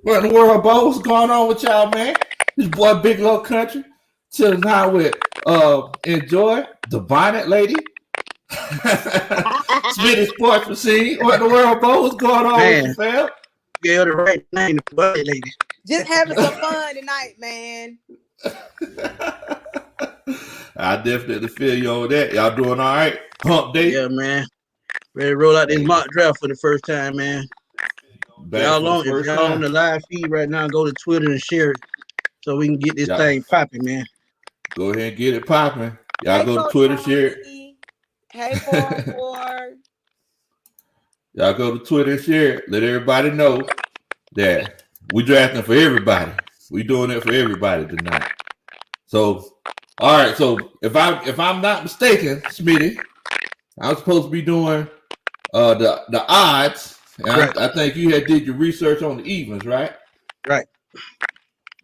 What in the world, Bo? What's going on with y'all, man? This boy Big Low Country chilling out with Enjoi, the bonnet lady. Smitty Sports Machine. What in the world, Bo? What's going on with you, fam? Yeah, the right name, the bonnet lady. Just having some fun tonight, man. I definitely feel you on that. Y'all doing all right? Hump day? Yeah, man. Ready to roll out this mock draft for the first time, man. If y'all on the live feed right now, go to Twitter and share it so we can get this thing popping, man. Go ahead and get it popping. Y'all go to Twitter, share it. Hey, 404. Y'all go to Twitter and share it. Let everybody know that we drafting for everybody. We doing it for everybody tonight. So, all right. So if I'm not mistaken, Smitty, I'm supposed to be doing the odds. And right. I think you had did your research on the evens, right? Right.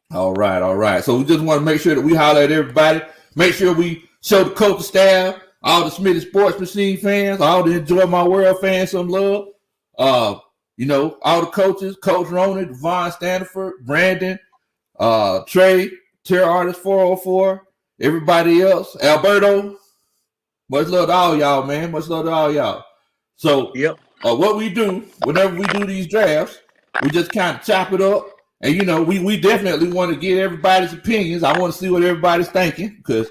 All right. So we just want to make sure that we holler at everybody. Make sure we show the coaching staff, all the Smitty Sports Machine fans, all the Enjoy My World fans some love. All the coaches, Coach Ronald, Devon Stanford, Brandon, Trey, Terror Artist 404, everybody else, Alberto. Much love to all y'all, man. Much love to all y'all. So, what we do whenever we do these drafts, we just kind of chop it up. And, we definitely want to get everybody's opinions. I want to see what everybody's thinking because,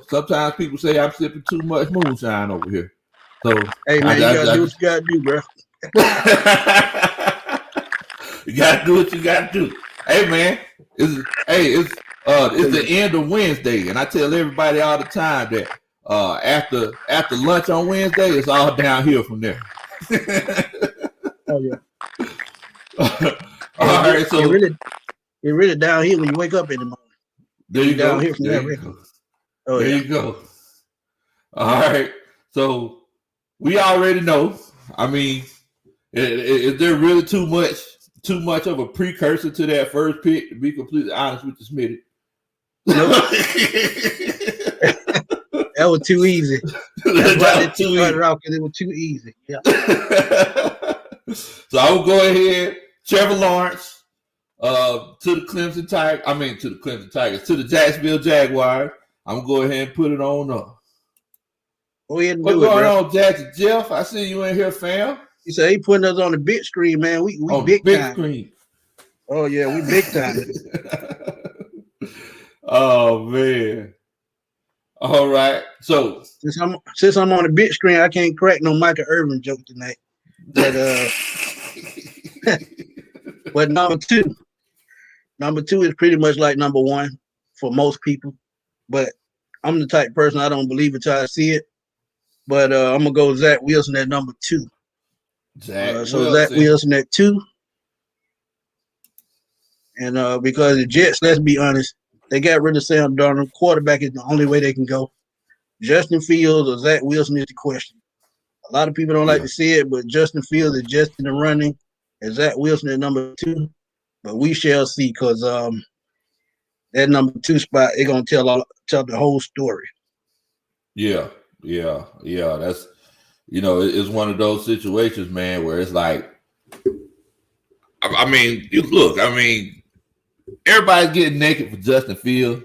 sometimes people say I'm sipping too much moonshine over here. So, hey, man, you got to do what you got to do, bro. You got to do what you got to do. Hey, man, it's the end of Wednesday. And I tell everybody all the time that after lunch on Wednesday, it's all downhill from there. Oh, yeah. All right, so it's really downhill when you wake up in the morning. There you go. There you go. All right. So we already know. I mean, is there really too much of a precursor to that first pick? To be completely honest with you, Smitty. Nope. That was too easy. That's why they started off because it was too easy. Yeah. So I will go ahead. Trevor Lawrence to the Clemson Tigers, to the Jacksonville Jaguars. I'm going to go ahead and put it on up. Go ahead and What's going on, Jackson Jeff? I see you in here, fam. He said he putting us on the big screen, man. We on big big time. Screen. Oh, yeah, we big time. Oh, man. All right. So since I'm on the big screen, I can't crack no Michael Irvin joke tonight. But but number two is pretty much like number one for most people. But I'm the type of person I don't believe it till I see it. But I'm gonna go Zach Wilson at number 2. Zach Wilson at 2. And because the Jets, let's be honest, they got rid of Sam Darnold. Quarterback is the only way they can go. Justin Fields or Zach Wilson is the question. A lot of people don't like to see it, but Justin Fields is just in the running, and Zach Wilson at number 2. But we shall see, because that number 2 spot is gonna tell the whole story. Yeah. That's it's one of those situations, man, where it's like, I mean, everybody's getting naked for Justin Fields.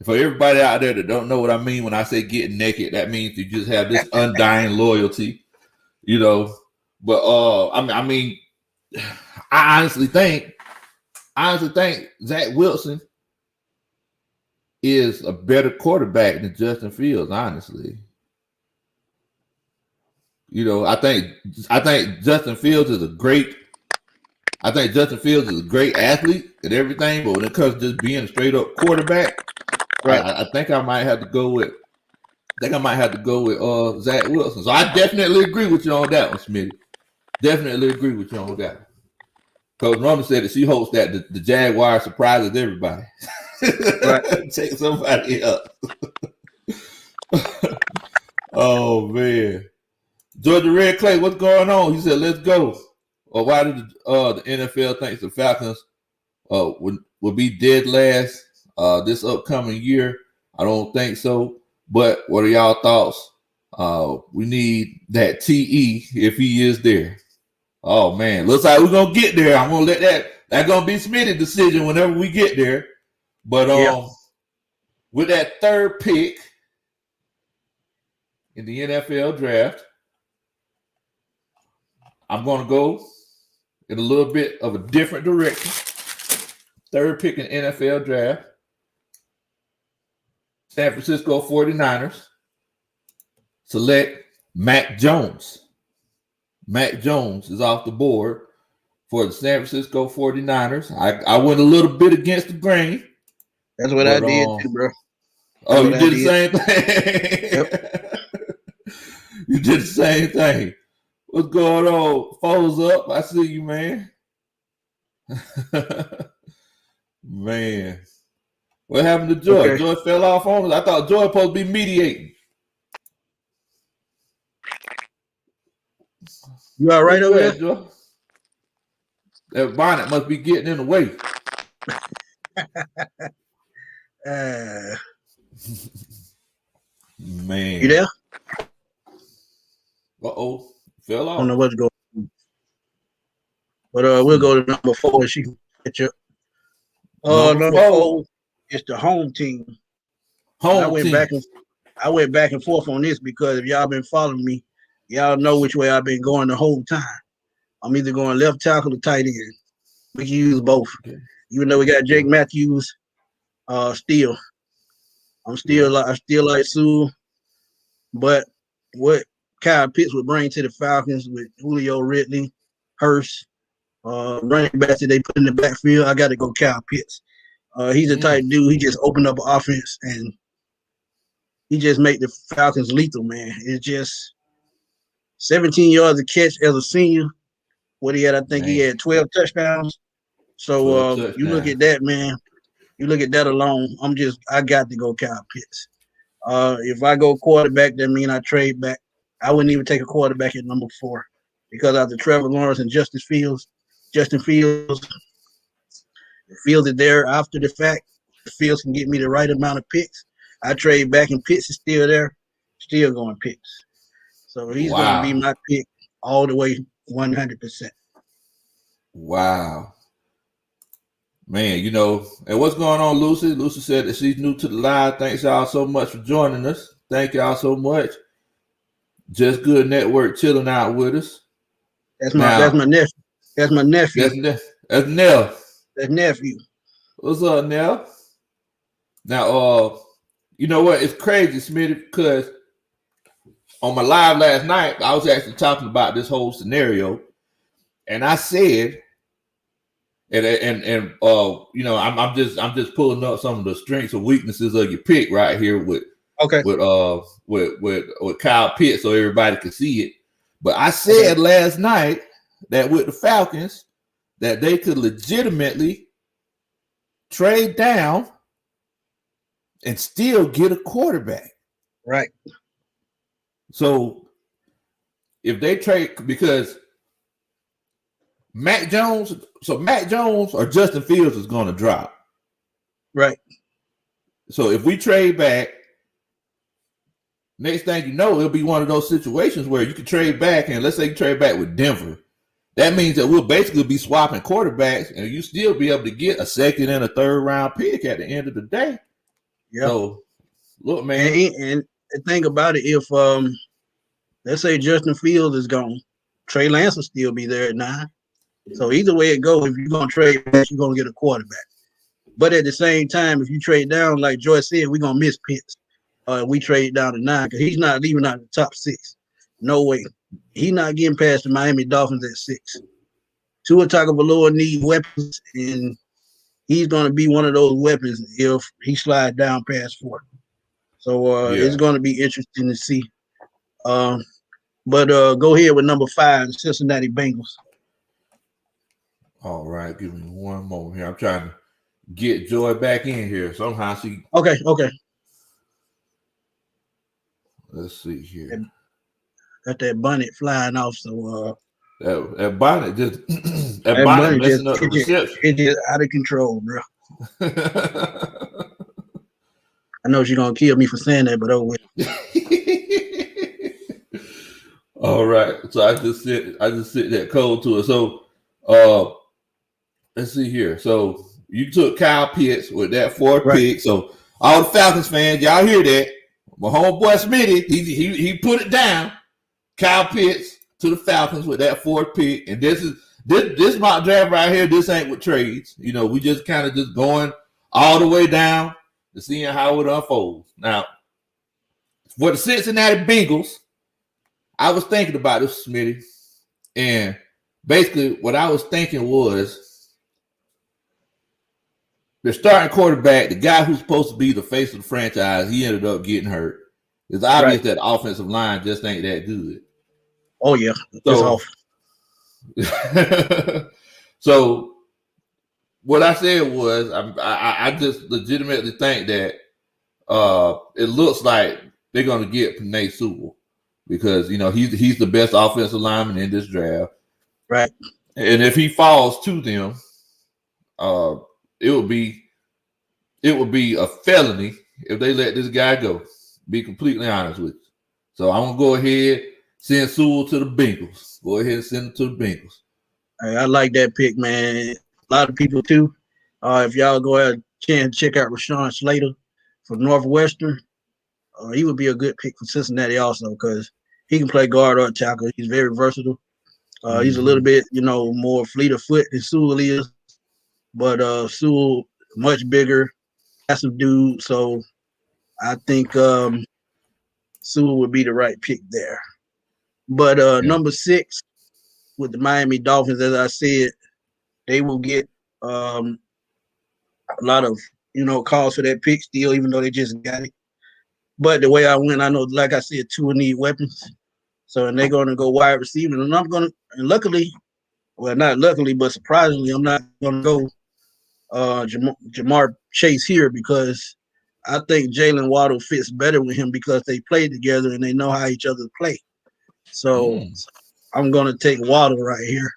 For everybody out there that don't know what I mean when I say getting naked, that means you just have this undying loyalty, But I honestly think Zach Wilson is a better quarterback than Justin Fields, honestly. I think Justin Fields is a great athlete and everything, but when it comes to just being a straight up quarterback, right, I think I might have to go with Zach Wilson. So I definitely agree with you on that one, Smitty. Definitely agree with you on that. Coach Roman said that she hopes that the Jaguars surprises everybody. Right. Take somebody else. Oh man. Georgia Red Clay, what's going on? He said, let's go. Or why did the NFL think the Falcons would be dead last this upcoming year? I don't think so. But what are y'all thoughts? We need that TE if he is there. Oh man, looks like we're gonna get there. I'm gonna let That's gonna be Smitty's decision whenever we get there. But with that third pick in the NFL draft, I'm gonna go in a little bit of a different direction. Third pick in NFL draft. San Francisco 49ers select Mac Jones. Mac Jones is off the board for the San Francisco 49ers. I went a little bit against the grain. That's what I did too, bro. Oh, you did the same thing? Yep. You did the same thing. What's going on? Foes up. I see you, man. Man. What happened to Joy? Okay. Joy fell off on us. I thought Joy was supposed to be mediating. You all right over there, Joy? That bonnet must be getting in the way. Man. You there? Uh-oh. Fell off. I don't know what's going on. But we'll go to number 4 and she can catch up. Number 4 is the home team. I went back and forth on this because if y'all been following me, y'all know which way I've been going the whole time. I'm either going left tackle or tight end. We can use both. Okay. Even though we got Jake Matthews, still. I still like Sue. But what Kyle Pitts would bring to the Falcons with Julio Ridley, Hurst, running backs that they put in the backfield, I got to go Kyle Pitts. He's a type dude. He just opened up an offense and he just made the Falcons lethal, man. It's just 17 yards a catch as a senior. What he had, I think he had 12 touchdowns. So you look at that, man. You look at that alone. I got to go Kyle Pitts. If I go quarterback, that means I trade back. I wouldn't even take a quarterback at number 4 because after Trevor Lawrence and Justin Fields, Fields is there after the fact. Fields can get me the right amount of picks. I trade back and Pitts is still there, still going Pitts. So he's going to be my pick all the way 100%. Wow. Man, and what's going on, Lucy? Lucy said that she's new to the live. Thanks y'all so much for joining us. Thank y'all so much. Just Good Network chilling out with us. That's my nephew. That's my nephew. That's Nell. That's nephew. What's up, Nell? Now, you know what? It's crazy, Smitty, because on my live last night, I was actually talking about this whole scenario, and I said, I'm just pulling up some of the strengths and weaknesses of your pick right here with Kyle Pitts so everybody can see it. But I said last night that with the Falcons that they could legitimately trade down and still get a quarterback. Right. So if they trade, because Mac Jones or Justin Fields is going to drop. Right. So if we trade back, next thing you know, it'll be one of those situations where you can trade back, and let's say you trade back with Denver. That means that we'll basically be swapping quarterbacks, and you still be able to get a second and a third round pick at the end of the day. Yeah. So, look, man. And think about it. If let's say Justin Fields is gone, Trey Lance will still be there at 9. So either way it goes, if you're gonna trade back, you're gonna get a quarterback. But at the same time, if you trade down, like Joyce said, we're gonna miss Pitts. We trade down to 9 because he's not leaving out of the top 6. No way. He's not getting past the Miami Dolphins at 6. Tua Tagovailoa need weapons, and he's going to be one of those weapons if he slides down past 4. So it's going to be interesting to see. But go ahead with number 5, the Cincinnati Bengals. All right, give me one moment here. I'm trying to get Joy back in here. Somehow she. Okay. Let's see here. Got that bonnet flying off, so that bonnet just that bonnet messing up the reception. It's just out of control, bro. I know she's gonna kill me for saying that, but oh well. All right, so I just sit that code to it. So let's see here. So you took Kyle Pitts with that fourth Right. pick. So all the Falcons fans, y'all hear that? My homeboy Smitty, he put it down. Kyle Pitts to the Falcons with that fourth pick, and this mock draft right here. This ain't with trades. You know, we just kind of just going all the way down to seeing how it unfolds. Now, for the Cincinnati Bengals, I was thinking about this, Smitty, and basically what I was thinking was the starting quarterback, the guy who's supposed to be the face of the franchise, he ended up getting hurt. It's obvious that the offensive line just ain't that good. Oh yeah, So, so what I said was, I just legitimately think that it looks like they're going to get Penei Sewell because you know he's the best offensive lineman in this draft, right? And if he falls to them, it would be a felony if they let this guy go. Be completely honest with you. So I'm gonna go ahead. Send Sewell to the Bengals. Go ahead and send him to the Bengals. Hey, I like that pick, man. A lot of people too. If y'all go ahead and check out Rashawn Slater from Northwestern, he would be a good pick for Cincinnati also because he can play guard or tackle. He's very versatile. He's a little bit, more fleet of foot than Sewell is, but Sewell much bigger, massive dude. So I think Sewell would be the right pick there. But number 6 with the Miami Dolphins, as I said, they will get a lot of calls for that pick still, even though they just got it. But the way I went, I know, like I said, Tua need weapons, and they're going to go wide receiver. And I'm going to, and luckily, well, not luckily, but surprisingly, I'm not going to go Jamar Chase here because I think Jalen Waddle fits better with him because they play together and they know how each other play. So I'm going to take Waddle right here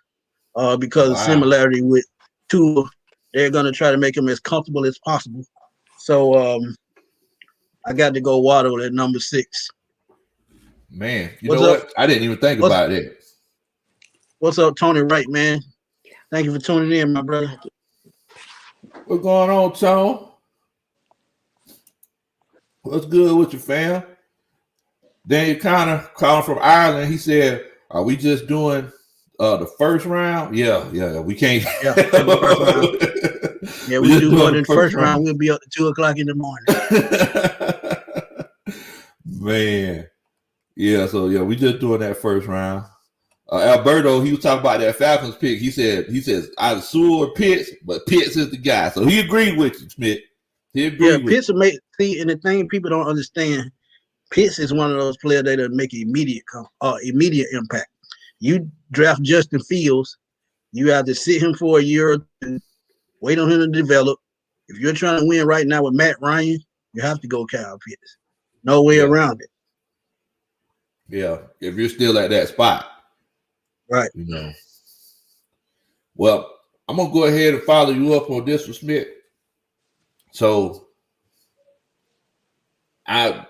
because of similarity with Tua. They're going to try to make him as comfortable as possible. So I got to go Waddle at number 6. Man, you know what? I didn't even think about that. What's up, Tony Wright, man? Thank you for tuning in, my brother. What's going on, Tone? What's good with you, fam? Daniel Connor calling from Ireland. He said, "Are we just doing the first round?" Yeah, we can't. Yeah, we do more than first round. We'll be up to 2:00 in the morning. Man, yeah. So we just doing that first round. Alberto, he was talking about that Falcons pick. He says either Sewell or Pitts, but Pitts is the guy. So he agreed with you, Smith. He agreed with Pitts will make. See, and the thing people don't understand, Pitts is one of those players that will make immediate impact. You draft Justin Fields, you have to sit him for a year or two, wait on him to develop. If you're trying to win right now with Matt Ryan, you have to go Kyle Pitts. No way around it. Yeah, if you're still at that spot. Right. Well, I'm going to go ahead and follow you up on this with Smith. So I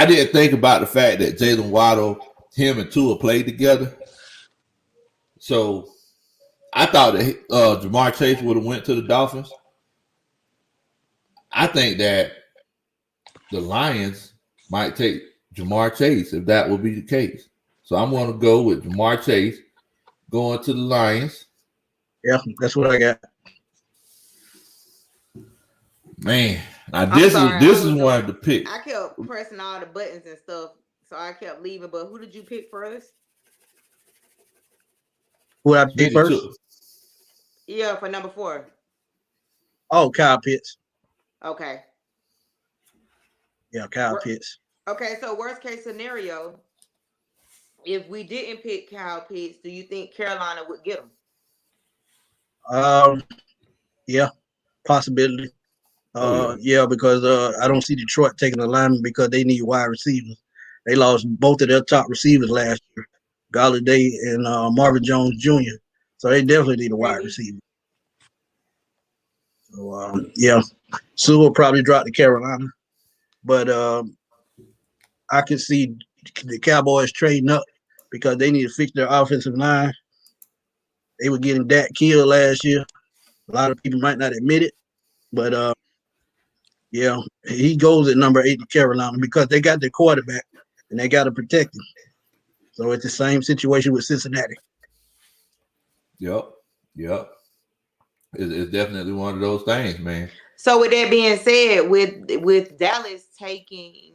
didn't think about the fact that Jalen Waddle, him and Tua played together. So I thought that Jamar Chase would have went to the Dolphins. I think that the Lions might take Jamar Chase if that would be the case. So I'm going to go with Jamar Chase going to the Lions. Yeah, that's what I got. Man, now this is one of the picks. I kept pressing all the buttons and stuff, so I kept leaving. But who did you pick first? Who I pick first? Yeah, for number 4. Oh, Kyle Pitts. Okay. Yeah, Kyle Pitts. Okay, so worst case scenario, if we didn't pick Kyle Pitts, do you think Carolina would get him? Yeah, possibility. Yeah, because I don't see Detroit taking a lineman because they need wide receivers. They lost both of their top receivers last year, Galladay and Marvin Jones Jr. So they definitely need a wide receiver. So yeah, Sewell will probably drop to Carolina, but I can see the Cowboys trading up because they need to fix their offensive line. They were getting Dak killed last year. A lot of people might not admit it, but yeah, he goes at number 8 to Carolina because they got their quarterback and they got to protect him. So it's the same situation with Cincinnati. Yep. It's definitely one of those things, man. So with that being said, with Dallas taking,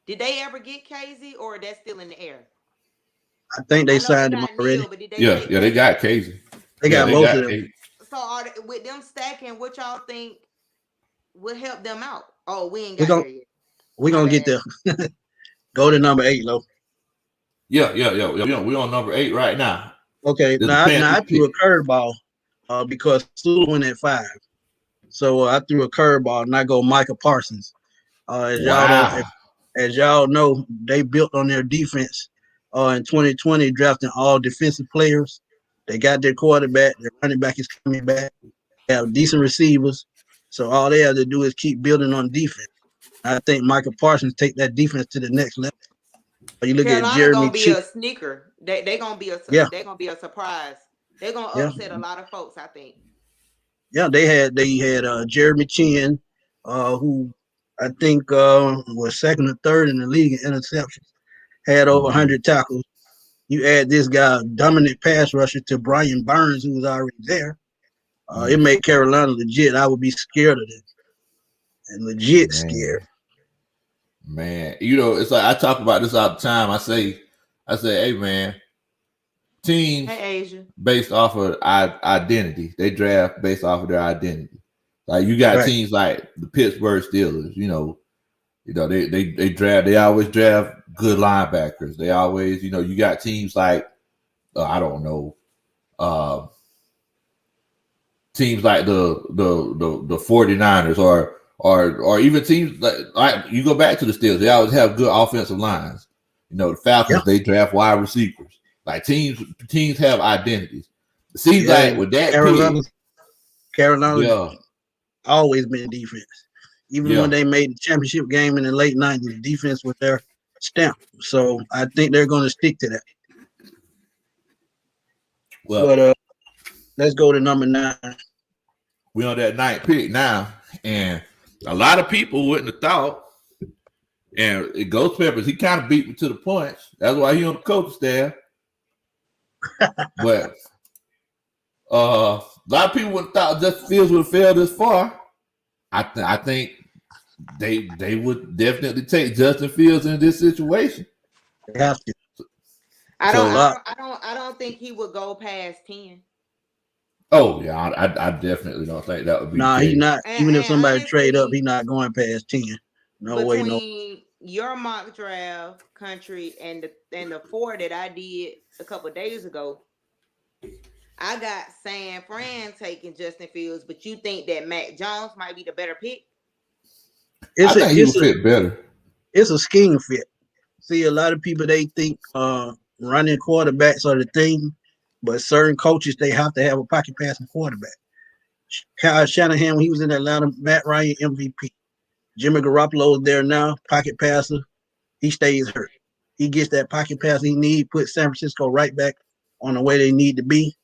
did they ever get Casey or that's still in the air? I think they signed him already. Neil, but did they They got Casey. They got most of them. Casey. So with them stacking, what y'all think will help them out? Oh, we ain't got there yet. We're going to get there. Go to number 8, Low. Yeah. We're on number 8 right now. Okay, now I threw a curveball because Sue went at 5. So I threw a curveball and I go Micah Parsons. As y'all know, they built on their defense in 2020, drafting all defensive players. They got their quarterback. Their running back is coming back. They have decent receivers. So all they have to do is keep building on defense. I think Micah Parsons take that defense to the next level. You look at Jeremy gonna be a sneaker. They're gonna be a surprise. They're gonna upset a lot of folks, I think. Yeah, they had Jeremy Chin, who I think was second or third in the league in interceptions, had over 100 tackles. You add this guy, dominant pass rusher, to Brian Burns, who was already there. It made Carolina legit. I would be scared of them. And legit scared. Man, it's like I talk about this all the time. I say, hey man, teams based off of identity. They draft based off of their identity. Like you got teams like the Pittsburgh Steelers. They draft. They always draft good linebackers. They always, you got teams like I don't know, teams like the 49ers or even teams like you go back to the Steelers. They always have good offensive lines. The Falcons, they draft wide receivers. Like teams have identities. It seems like with that Carolina always been defense. Even when they made the championship game in the late 90s, defense was their stamp. So I think they're going to stick to that. Well, but let's go to number 9. We're on that 9th pick now, and a lot of people wouldn't have thought. And Ghost Peppers, he kind of beat me to the punch. That's why he on the coaching staff. But a lot of people wouldn't have thought Justin Fields would have failed this far. I think they would definitely take Justin Fields in this situation. They have to. I don't think he would go past 10. Oh yeah, I definitely don't think that would be. Nah, he's not. Even if somebody trade up, he's not going past 10. No way, no. Your mock draft, Country, and the 4 that I did a couple of days ago, I got San Fran taking Justin Fields, but you think that Mac Jones might be the better pick? I think he would fit better. It's a scheme fit. See, a lot of people, they think running quarterbacks are the thing, but certain coaches, they have to have a pocket passing quarterback. Kyle Shanahan, when he was in Atlanta, Matt Ryan, MVP. Jimmy Garoppolo is there now, pocket passer. He stays hurt. He gets that pocket pass he needs, put San Francisco right back on the way they need to be.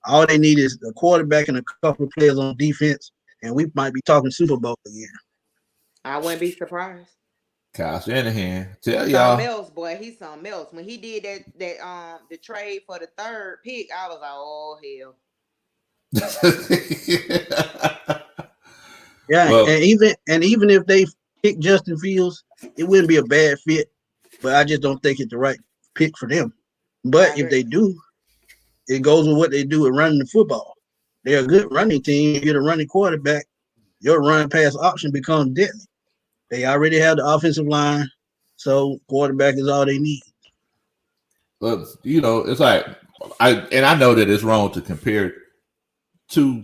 All they need is a quarterback and a couple of players on defense, and we might be talking Super Bowl again. I wouldn't be surprised. Kyle Shanahan, tell y'all. Something else, boy. He's something else. When he did that the trade for the 3rd pick, I was like, oh hell. Yeah, well, and even if they pick Justin Fields, it wouldn't be a bad fit. But I just don't think it's the right pick for them. But if they do, it goes with what they do with running the football. They're a good running team. You get a running quarterback, your run pass option becomes deadly. They already have the offensive line, so quarterback is all they need. But it's like I know that it's wrong to compare to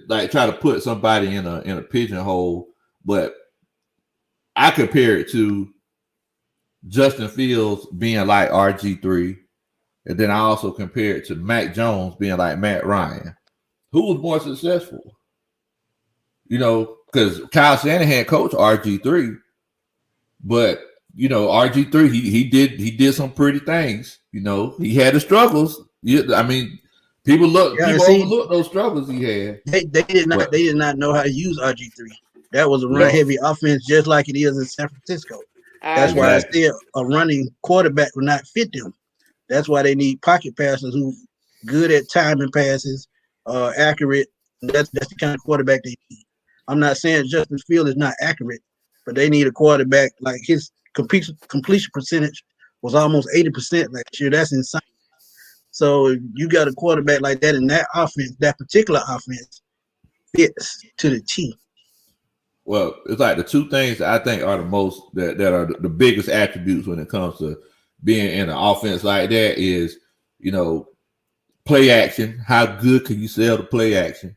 like try to put somebody in a pigeonhole, but I compare it to Justin Fields being like RG3, and then I also compare it to Mac Jones being like Matt Ryan. Who was more successful? Because Kyle Shanahan coached RG3, but RG3 he did some pretty things. He had the struggles. I mean, People Yeah, see, overlook those struggles he had. they did not know how to use RG3. That was a run heavy offense, just like it is in San Francisco. That's why I said a running quarterback would not fit them. That's why they need pocket passers who good at timing passes, accurate. That's the kind of quarterback they need. I'm not saying Justin Fields is not accurate, but they need a quarterback like his completion percentage was almost 80% last year. That's insane. So you got a quarterback like that in that offense, that particular offense fits to the T. Well, it's like the two things that I think are the most that are the biggest attributes when it comes to being in an offense like that is, you know, play action. How good can you sell the play action?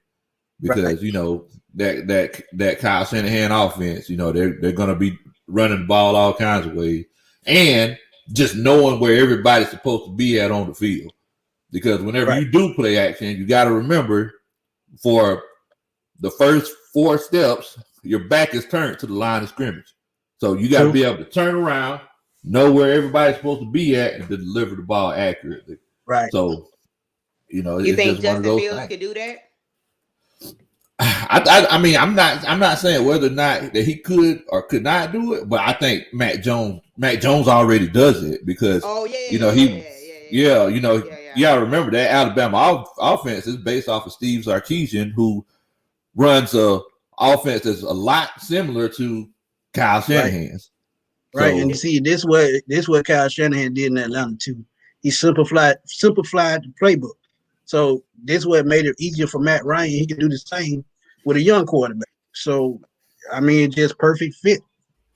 Because you know that Kyle Shanahan offense, you know, they're gonna be running the ball all kinds of ways, and just knowing where everybody's supposed to be at on the field. Because whenever you do play action, you got to remember for the first 4 steps, your back is turned to the line of scrimmage. So you got to be able to turn around, know where everybody's supposed to be at, and to deliver the ball accurately. Right. So, you know, you it's think just one of those Justin Fields things. could do that? I mean, I'm not saying whether or not that he could or could not do it, but I think Mac Jones already does it because you know you gotta remember that Alabama offense is based off of Steve Sarkisian, who runs a offense that's a lot similar to Kyle Shanahan's. Right. So, and see, this what Kyle Shanahan did in Atlanta too. He simplified the playbook. So this what made it easier for Matt Ryan. He can do the same with a young quarterback. So I mean, it's just perfect fit.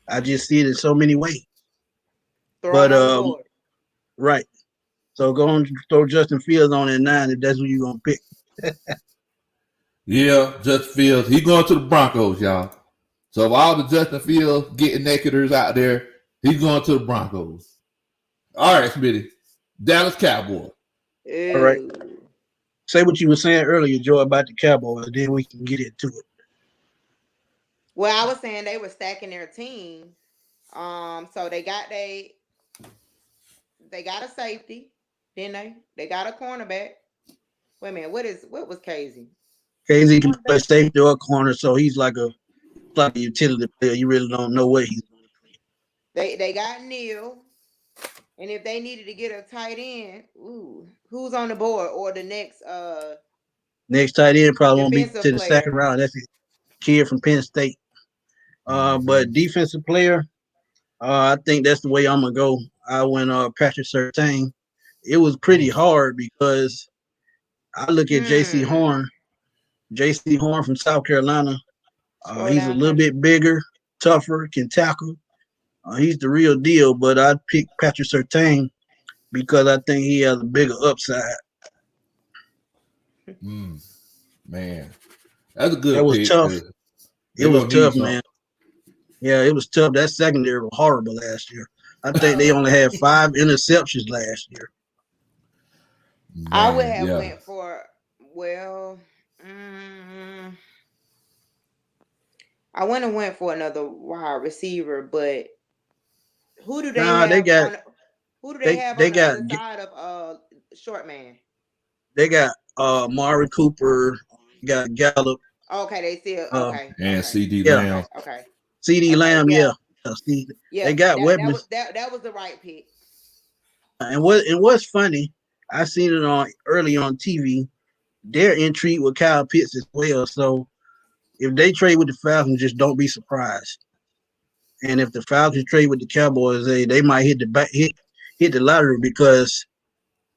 I just see it in so many ways. Right. So go on, throw Justin Fields on at 9 if that's who you're gonna pick. Yeah, Justin Fields. He's going to the Broncos, y'all. So of all the Justin Fields getting nakeders out there, he's going to the Broncos. All right, Smitty. Dallas Cowboys. All right. Say what you were saying earlier, Joe, about the Cowboys, then we can get into it. Well, I was saying they were stacking their team. So they got a safety, didn't they? They got a cornerback. Wait a minute, what was Casey? Casey can play safety or corner, so he's like a utility player. You really don't know what he's going to play. They got Neal. And if they needed to get a tight end, who's on the board or the next tight end probably won't be to the second round. That's a kid from Penn State. But defensive player, I think that's the way I'm gonna go. I went Patrick Surtain. It was pretty hard because I look at JC Horn from South Carolina. He's a little bit bigger, tougher, can tackle. He's the real deal, but I'd pick Patrick Surtain because I think he has a bigger upside. Man, that's a good. That was pick. tough. It was tough, man. Yeah, it was tough. That secondary was horrible last year. I think they only had 5 interceptions last year. Man, I would have went for I wouldn't have went for another wide receiver, but who do they have? They got on the side of short man? They got Mari Cooper, got Gallup. Okay, they still and CD Lamb. Okay. CD Lamb, yeah. They got weapons. That was the right pick. And what's funny, I seen it early on TV. They're intrigued with Kyle Pitts as well. So if they trade with the Falcons, just don't be surprised. And if the Falcons trade with the Cowboys, they might hit the lottery, because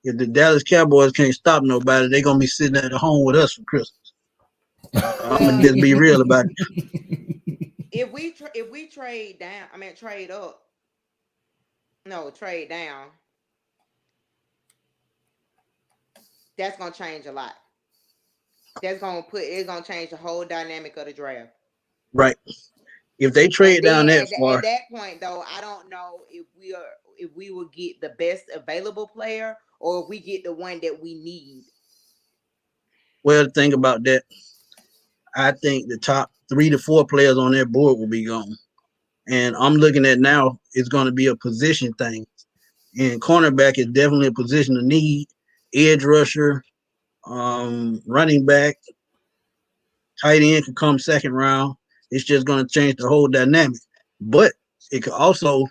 if the Dallas Cowboys can't stop nobody, they're gonna be sitting at home with us for Christmas. I'm gonna just be real about it. If we trade down, trade up. No, trade down. That's gonna change a lot. It's gonna change the whole dynamic of the draft. Right. If they trade down that far, at that point though, I don't know if we will get the best available player or if we get the one that we need. Well, think about that. I think the top 3 to 4 players on their board will be gone. And I'm looking at now, it's going to be a position thing. And cornerback is definitely a position of need. Edge rusher, running back, tight end could come second round. It's just going to change the whole dynamic. But it could also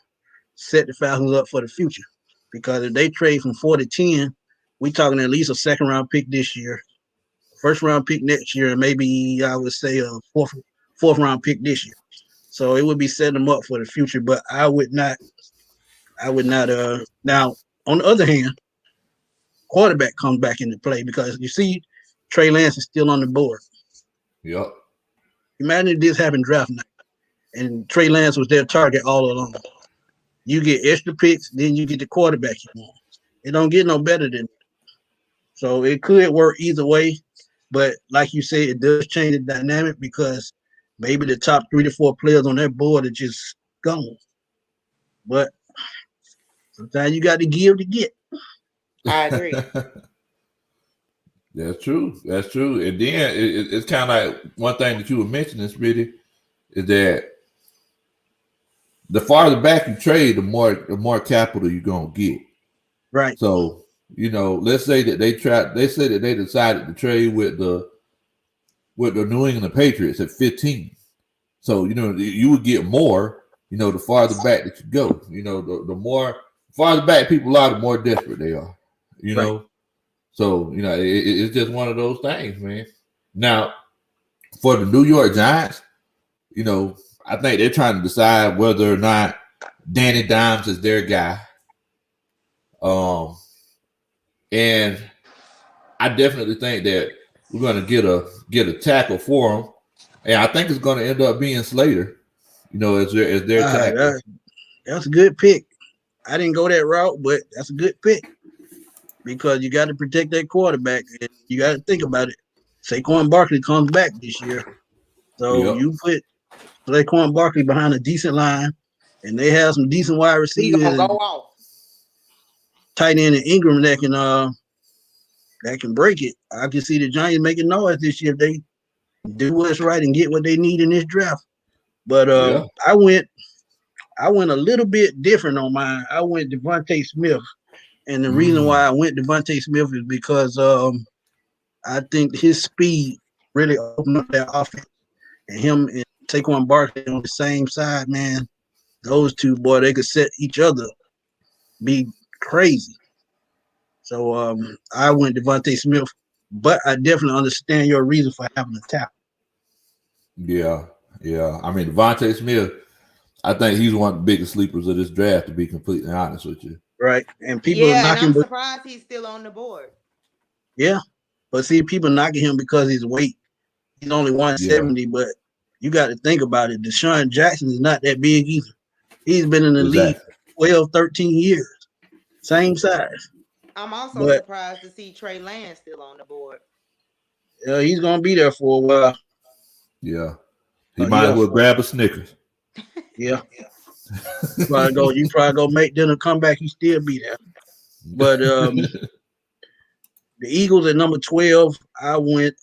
set the Falcons up for the future. Because if they trade from 4 to 10, we're talking at least a second round pick this year, first round pick next year, and maybe I would say a fourth round pick this year. So it would be setting them up for the future. But I would not. Now, on the other hand, quarterback comes back into play because you see Trey Lance is still on the board. Yep. Imagine if this happened draft night and Trey Lance was their target all along. You get extra picks, then you get the quarterback you want. It don't get no better than that. So it could work either way. But like you said, it does change the dynamic because maybe the top 3 to 4 players on that board are just gone. But sometimes you got to give to get. I agree. That's true. That's true. And then it's kind of like one thing that you were mentioning, Smitty, is that the farther back you trade, the more capital you're gonna get. Right. So, let's say that they decided to trade with the New England Patriots at 15. So, you would get more, the farther back that you go. The more farther back people are, the more desperate they are. Right. So, it's just one of those things, man. Now, for the New York Giants, I think they're trying to decide whether or not Danny Dimes is their guy. And I definitely think that we're going to get a tackle for him. And I think it's going to end up being Slater, as their tackle. That's a good pick. I didn't go that route, but that's a good pick. Because you got to protect that quarterback. And you got to think about it. Saquon Barkley comes back this year. So you put Saquon Barkley behind a decent line, and they have some decent wide receivers. He's gonna go off. Tight end and Ingram that can break it. I can see the Giants making noise this year if they do what's right and get what they need in this draft. But I went a little bit different on mine. I went Devontae Smith. And the reason why I went Devontae Smith is because I think his speed really opened up that offense. And him and Saquon Barkley on the same side, man, those two, boy, they could set each other, be crazy. So I went Devontae Smith, but I definitely understand your reason for having a tackle. Yeah. I mean, Devontae Smith, I think he's one of the biggest sleepers of this draft, to be completely honest with you. Right. And people knocking. And I'm surprised he's still on the board. Yeah. But see, people knocking him because his weight. He's only 170, but you got to think about it. Deshaun Jackson is not that big either. He's been in the league 12, 13 years. Same size. I'm also surprised to see Trey Lance still on the board. Yeah, he's going to be there for a while. Yeah. He might as well grab a Snickers. Yeah. You probably go make dinner, come back, he still be there. But the Eagles at number 12, I went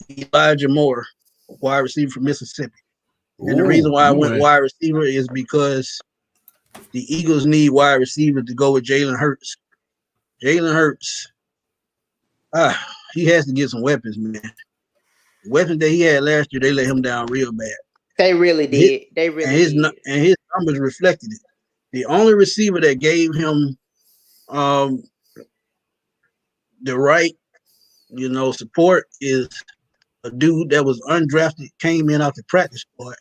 Elijah Moore, wide receiver from Mississippi. And the reason why I went wide receiver is because the Eagles need wide receiver to go with Jalen Hurts. Jalen Hurts, he has to get some weapons, man. The weapons that he had last year, they let him down real bad. They really did. And his numbers reflected it. The only receiver that gave him the right, support is a dude that was undrafted, came in off the practice squad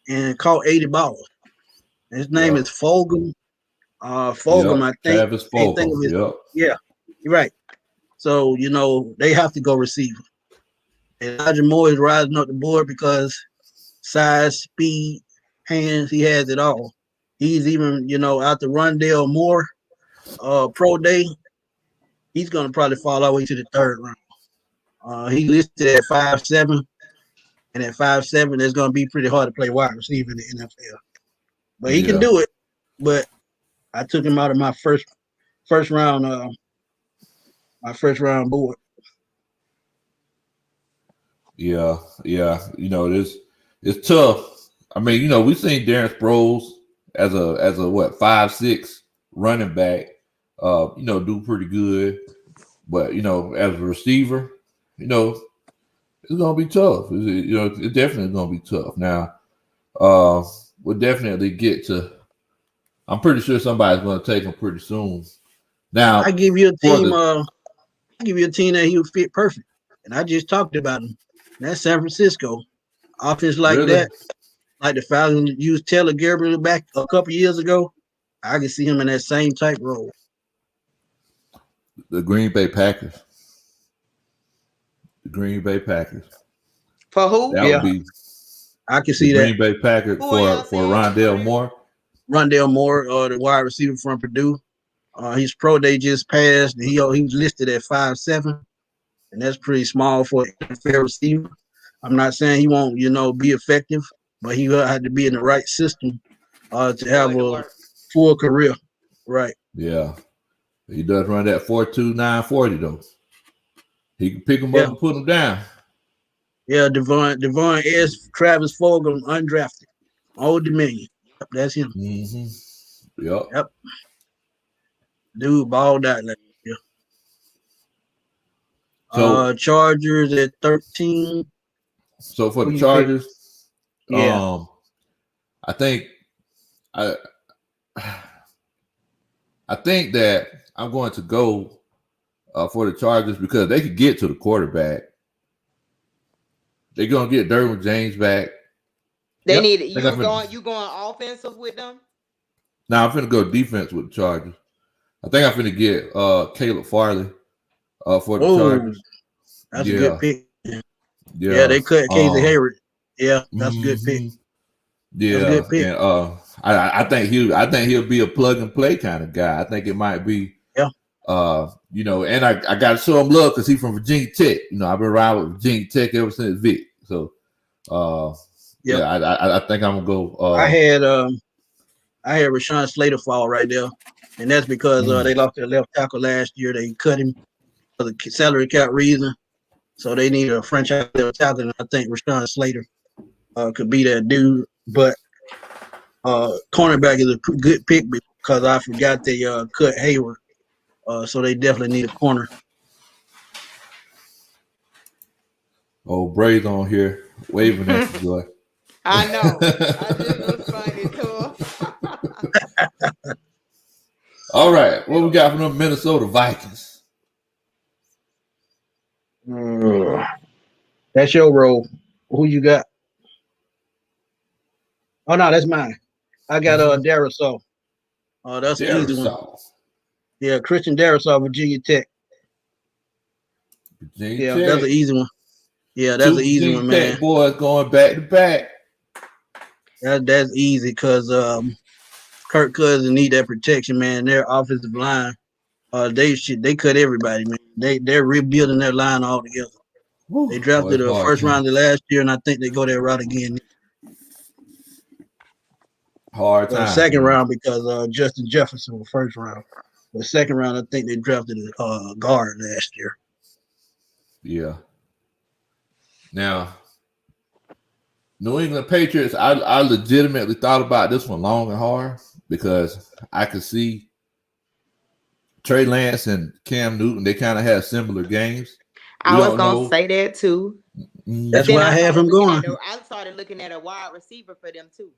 and caught 80 balls. And his name is Fulgham. I think. Travis Fulgham. Yeah, you're right. So, they have to go receiver. Elijah Moore is rising up the board because size, speed, hands, he has it all. He's even, out the Rondale Moore pro day, he's going to probably fall all the way to the third round. He listed at 5'7", and at 5'7", it's going to be pretty hard to play wide receiver in the NFL. But he can do it. But I took him out of my first round board. Yeah. It's tough. I mean, we've seen Darren Sproles as a 5'6" running back, do pretty good. But as a receiver, it's gonna be tough. It's definitely gonna be tough. Now, we'll definitely get to. I'm pretty sure somebody's gonna take him pretty soon. Now, I give you a team. I give you a team that he would fit perfect, and I just talked about him. That's San Francisco. Offense like really? that, like the Falcons used Taylor Gabriel back a couple years ago. I can see him in that same type role. The Green Bay Packers. The Green Bay Packers. For who? That would be. I can see the that. Green Bay Packers for Rondale Moore. Rondale Moore, the wide receiver from Purdue. He's pro day just passed. He was listed at 5'7", and that's pretty small for an NFL receiver. I'm not saying he won't, be effective, but he will have to be in the right system to have a full career. Right. Yeah. He does run that 4.2 940 though. He can pick him up and put him down. Yeah, Devon S. Travis Fulgham, undrafted. Old Dominion. Yep, that's him. Mm-hmm. Yep. Dude balled out like yeah. So Chargers at 13. So for the Chargers, yeah. I think that I'm going to go for the Chargers because they could get to the quarterback. They're gonna get Derwin James back. They need it. You going offensive with them? Now I'm finna go defense with the Chargers. I think I'm finna get Caleb Farley for the Chargers. That's a good pick. Yeah, they cut Casey Hayward. Yeah, that's a good pick. Yeah, that's a good pick. And I think he'll be a plug and play kind of guy. I think it might be. Yeah. And I got to show him love because he's from Virginia Tech. I've been around with Virginia Tech ever since Vic. So, I think I'm gonna go. I had Rashawn Slater fall right there, and that's because they lost their left tackle last year. They cut him for the salary cap reason, so they need a franchise left tackle. And I think Rashawn Slater could be that dude. But cornerback is a good pick because I forgot they cut Hayward, so they definitely need a corner. Oh, Bray's on here waving at you, boy. I know. I just was funny too. All right, what we got from the Minnesota Vikings? That's your role. Who you got? Oh no, that's mine. I got Darisaw. That's an easy one. Yeah, Christian Darisaw, Virginia Tech. Virginia Tech. That's an easy one. Yeah, that's an easy one, man. Tech boys going back to back. That's easy because Kirk Cousins need that protection, man. Their offensive line, they cut everybody, man. They're rebuilding their line altogether. They drafted a first rounder last year, and I think they go that route again. Hard time. Second round because Justin Jefferson was first round. The second round, I think they drafted a guard last year. Yeah. Now, New England Patriots, I legitimately thought about this one long and hard because I could see Trey Lance and Cam Newton, they kind of have similar games. I was going to say that too. That's why I have him going. I started looking at a wide receiver for them too.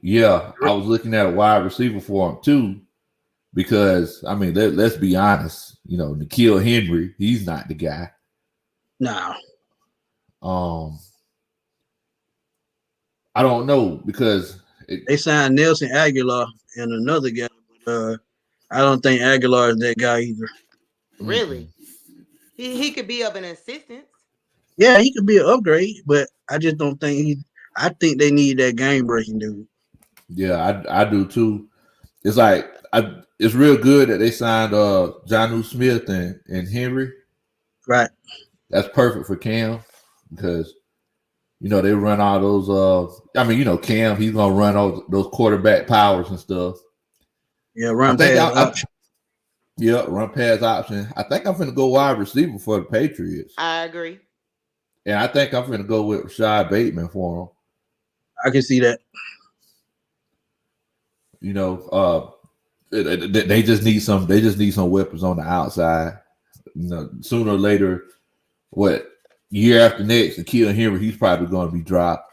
Yeah, I was looking at a wide receiver for him too because, I mean, let's be honest. N'Keal Henry, he's not the guy. No. I don't know because they signed Nelson Aguilar and another guy. I don't think Aguilar is that guy either. Really? He could be of an assistance. Yeah, he could be an upgrade, but I just don't think I think they need that game breaking dude. Yeah, I do too. It's like it's real good that they signed Jonnu Smith and Henry. Right. That's perfect for Cam because they run all those Cam, he's gonna run all those quarterback powers and stuff. Yeah, run pass option. Yeah, run pass option. I think I'm gonna go wide receiver for the Patriots. I agree. And I think I'm gonna go with Rashad Bateman for him. I can see that. They just need some weapons on the outside. sooner or later, year after next, and Keelan Henry, he's probably going to be dropped.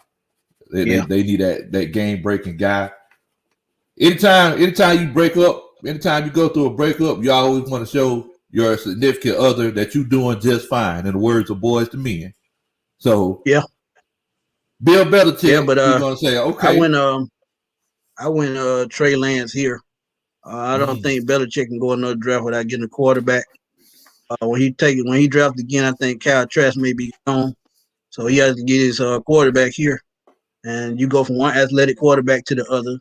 They need that game breaking guy. Anytime you break up, anytime you go through a breakup, you always want to show your significant other that you're doing just fine. In the words of Boys to Men. So Bill Belichick, yeah, but we're gonna say okay. I went Trey Lance here. I don't think Belichick can go another draft without getting a quarterback. When he drafts again, I think Kyle Trask may be gone, so he has to get his quarterback here. And you go from one athletic quarterback to the other.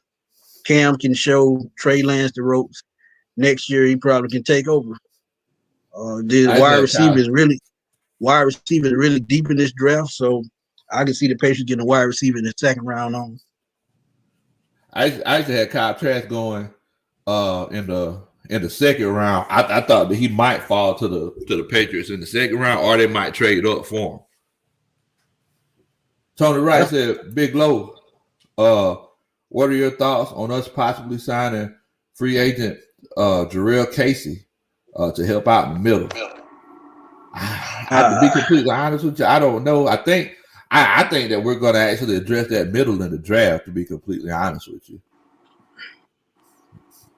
Cam can show Trey Lance the ropes. Next year, he probably can take over. The wide receiver is really deep in this draft, so I can see the Patriots getting a wide receiver in the second round on. I actually had Kyle Trask going in the second round. I thought that he might fall to the Patriots in the second round, or they might trade up for him. Tony Wright said, Big Low, what are your thoughts on us possibly signing free agent Jarrell Casey to help out in the middle? To be completely honest with you, I don't know. I think that we're going to actually address that middle in the draft, to be completely honest with you.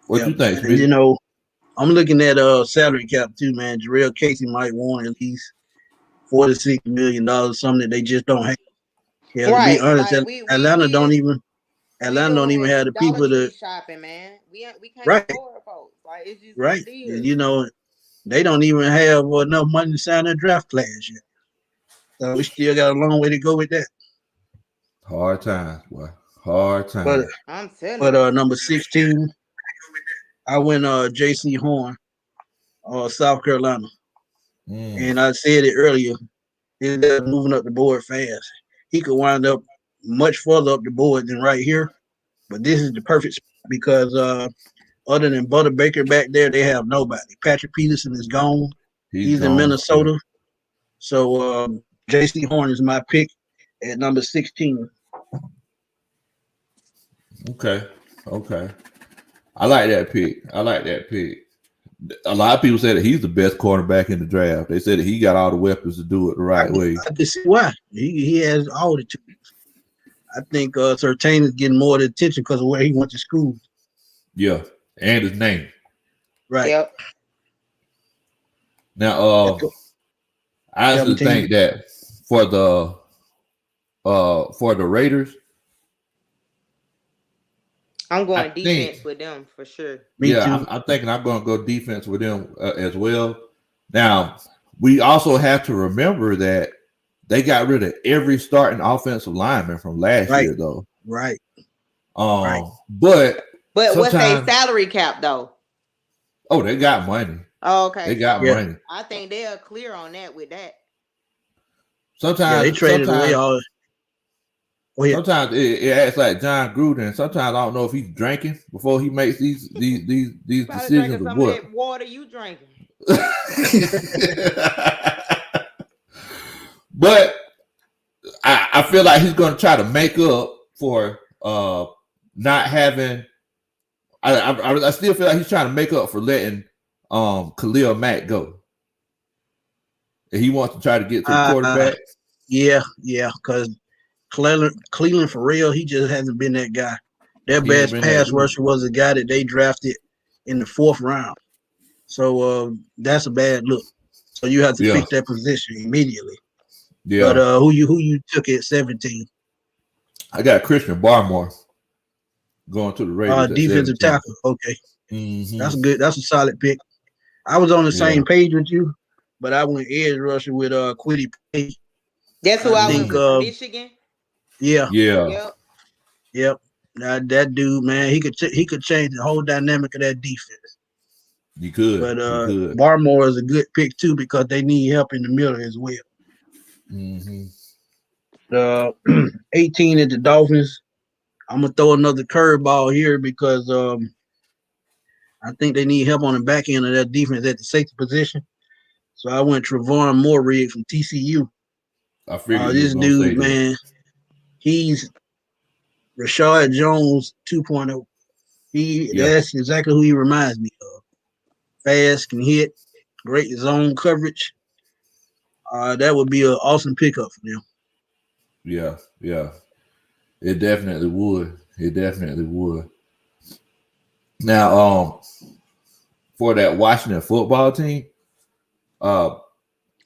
What you think, Smitty? You know, I'm looking at salary cap too, man. Jarrell Casey might want at least $46 million, something that they just don't have. Yeah, to be honest, like Atlanta don't even have the people to shopping, man. We can't afford folks. Like it's just right. You know, they don't even have enough money to sign their draft class yet. So we still got a long way to go with that. Hard times, boy. Hard times. But I'm telling you. Number 16, I went J.C. Horn, South Carolina. And I said it earlier, he's moving up the board fast. He could wind up much further up the board than right here. But this is the perfect spot because other than Butter Baker back there, they have nobody. Patrick Peterson is gone. He's in Minnesota. Yeah. So J.C. Horn is my pick at number 16. Okay. I like that pick. A lot of people say that he's the best cornerback in the draft. They said that he got all the weapons to do it the right way. I can see why. He has all the tools. I think Surtain is getting more attention because of where he went to school. Yeah, and his name. Right. Yep. Now, I actually think that for the Raiders, I'm going defense with them for sure. I'm thinking I'm going to go defense with them as well. Now, we also have to remember that they got rid of every starting offensive lineman from last year, though. Right. But what's their salary cap though? Oh, they got money. Oh, okay. They got money. I think they are clear on that with that. Sometimes they traded away all. Sometimes it acts like John Gruden. Sometimes I don't know if he's drinking before he makes these decisions. Some of that water you drinking. But I feel like he's going to try to make up for not having. I still feel like he's trying to make up for letting Khalil Mack go. And he wants to try to get to the quarterback. Yeah, because Cleveland for real, he just hasn't been that guy. Their best pass rusher was a guy that they drafted in the 4th round. So that's a bad look. So you have to fix that position immediately. Yeah. But who you took at 17? I got Christian Barmore going to the Raiders. Defensive tackle. Okay. Mm-hmm. That's good. That's a solid pick. I was on the same page with you, but I went edge rusher with Kwity Paye. That's who I went with, Michigan. Yeah. Yep. Now that dude, man, he could change the whole dynamic of that defense. He could. But Barmore is a good pick too because they need help in the middle as well. Mm-hmm. 18 at the Dolphins. I'm gonna throw another curveball here because I think they need help on the back end of that defense at the safety position. So I went Trevon Moehrig from TCU. I figured this dude, man, he's Rashad Jones 2.0. That's exactly who he reminds me of. Fast, can hit, great zone coverage. That would be an awesome pickup for them. Yeah. It definitely would. Now, for that Washington football team, I'm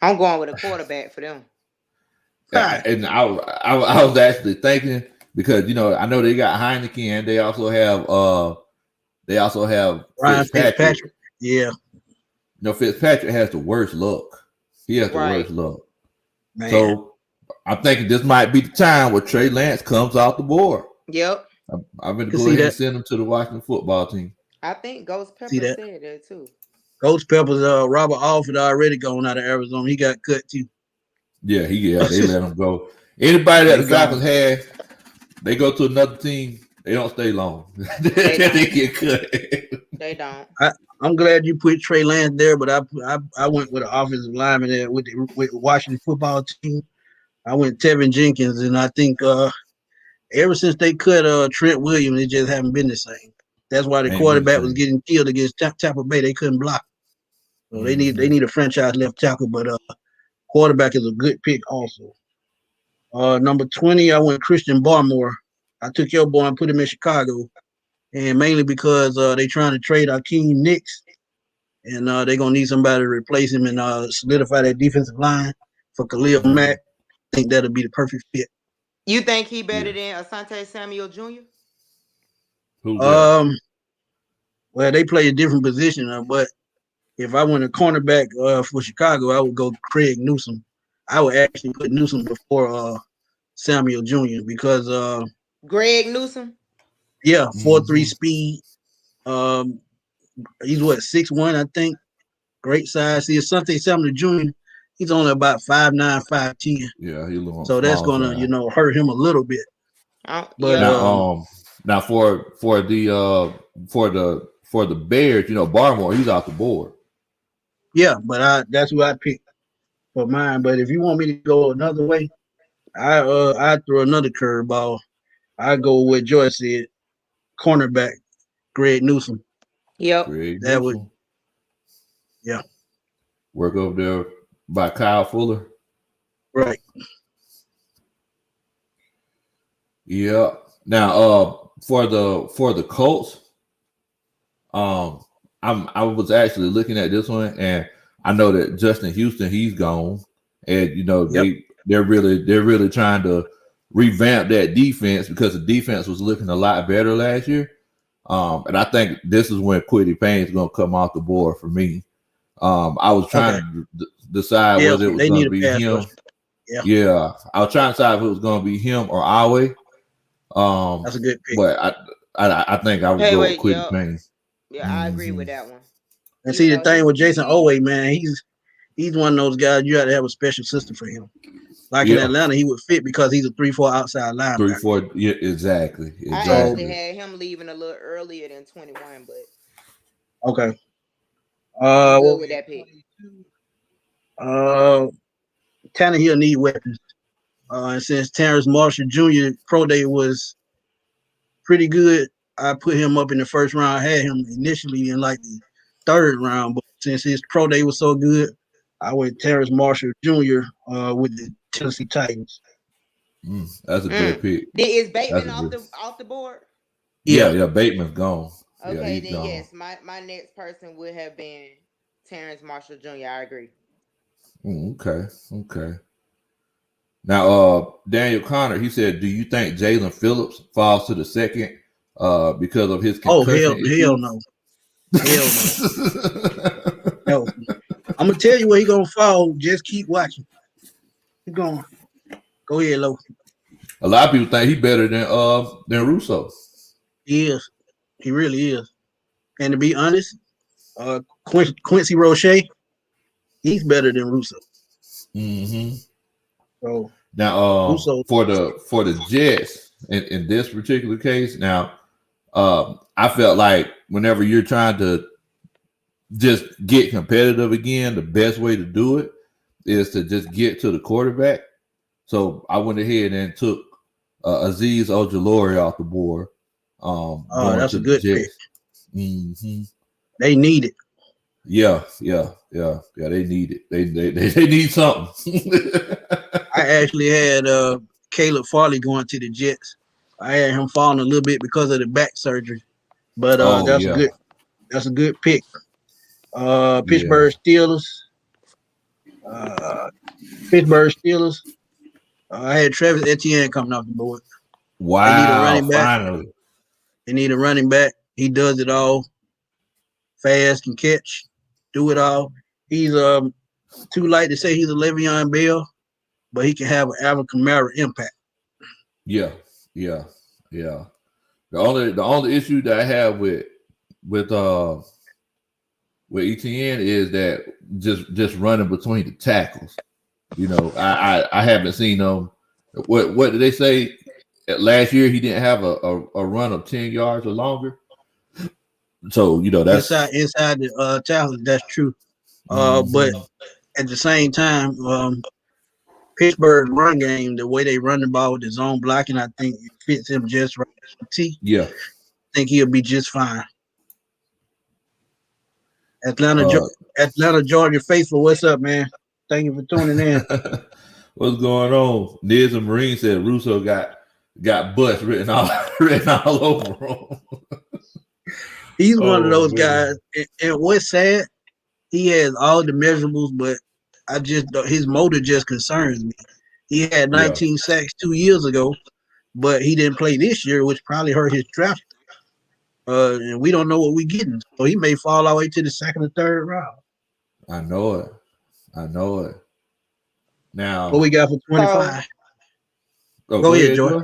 going with a quarterback for them. and I was actually thinking because I know they got Heineken and they also have Ryan Fitzpatrick. Yeah. Fitzpatrick has the worst luck. He has the worst luck. Man. So I'm thinking this might be the time where Trey Lance comes off the board. Yep. I'm going to go ahead and send him to the Washington football team. I think Ghost Pepper said that too. Ghost Pepper's Robert Alford already gone out of Arizona. He got cut too. Yeah, they let him go. Anybody that the Falcons had, they go to another team. They don't stay long. They get cut. They don't. I'm glad you put Trey Lance there, but I went with an offensive lineman there with the Washington football team. I went Tevin Jenkins, and I think ever since they cut Trent Williams, it just haven't been the same. That's why the quarterback was getting killed against Tampa Bay. They couldn't block. So they need a franchise left tackle, but quarterback is a good pick also. Number 20, I went Christian Barmore. I took your boy and put him in Chicago, and mainly because they trying to trade Akeem Nicks, and they're gonna need somebody to replace him and solidify that defensive line for Khalil Mack. I think that'll be the perfect fit. You think he better than Asante Samuel Jr.? Well, they play a different position, but if I went a cornerback for Chicago, I would go Craig Newsome. I would actually put Newsome before Samuel Jr. because Greg Newsome. Yeah, 4.3 speed. He's 6'1", I think. Great size. See, Asante Samuel Jr. He's only about 5'9", 5'10". Yeah, he's a little. So that's gonna, hurt him a little bit. But now for the Bears, Barmore, he's off the board. Yeah, but that's who I picked for mine. But if you want me to go another way, I throw another curveball. I go with Joyce said, cornerback Greg Newsome. Yep, that would. Yeah, work over there by Kyle Fuller. Right. Yeah. Now, for the Colts, I was actually looking at this one, and I know that Justin Houston, he's gone, and they're really trying to revamp that defense because the defense was looking a lot better last year. And I think this is when Kwity Payne's going to come off the board for me. I was trying to decide whether it was going to be him. Yeah, I was trying to decide if it was going to be him or Awe. That's a good pick. But I think I would go with Kwity Payne. Yeah, I agree with that one. And see, the thing with Jason Owe, man, he's one of those guys you got to have a special system for him. Like in Atlanta, he would fit because he's a 3-4 outside linebacker. 3-4, yeah, exactly. I actually had him leaving a little earlier than 21, but okay. Good with that pick. Tannehill need weapons. And since Terrence Marshall Jr. Pro Day was pretty good, I put him up in the first round. I had him initially in like the third round, but since his Pro Day was so good, I went Terrence Marshall Jr. With the Tennessee Titans. That's a good pick. Is Bateman off the board? Yeah, Bateman's gone. Okay, then gone. yes, my next person would have been Terrence Marshall Jr. I agree. Okay. Now, Daniel Connor, he said, "Do you think Jalen Phillips falls to the second because of his concussion?" Hell no. No. I'm gonna tell you where he's gonna fall. Just keep watching. Keep going. Go ahead, Low. A lot of people think he's better than Russo. He is. He really is. And to be honest, Quincy Roche, he's better than Russo. So now, for the Jets in this particular case, now I felt like whenever you're trying to just get competitive again, the best way to do it is to just get to the quarterback. So I went ahead and took Azeez Ojulari off the board. That's a good pick. They need it. Yeah. They need it. They need something. I actually had Caleb Farley going to the Jets. I had him falling a little bit because of the back surgery, but Oh that's yeah, a good pick. yeah. Pittsburgh Steelers. Uh, Pittsburgh Steelers. I had Travis Etienne coming off the board. They need a Wow, running back. finally. They need a running back. He does it all. Fast, can catch, do it all. He's too light to say he's a Le'Veon Bell, but he can have an Alvin Kamara impact. Yeah. The only issue that I have with ETN is that just running between the tackles. You know, I haven't seen them. What did they say? Last year he didn't have a run of 10 yards or longer. So you know that's inside the tackles. That's true. But at the same time, Pittsburgh's run game, the way they run the ball with the zone blocking, I think it fits him just right. Yeah. I think he'll be just fine. Atlanta, Georgia faithful. What's up, man? Thank you for tuning in. What's going on? Niz and Marine said Russo got butts written all over him. He's one of those guys. And what's sad, he has all the measurables, but his motor just concerns me. He had 19 sacks 2 years ago, but he didn't play this year, which probably hurt his draft. And we don't know what we're getting. So he may fall all the way to the second or third round. I know it. Now, what we got for 25? Go ahead, Joy.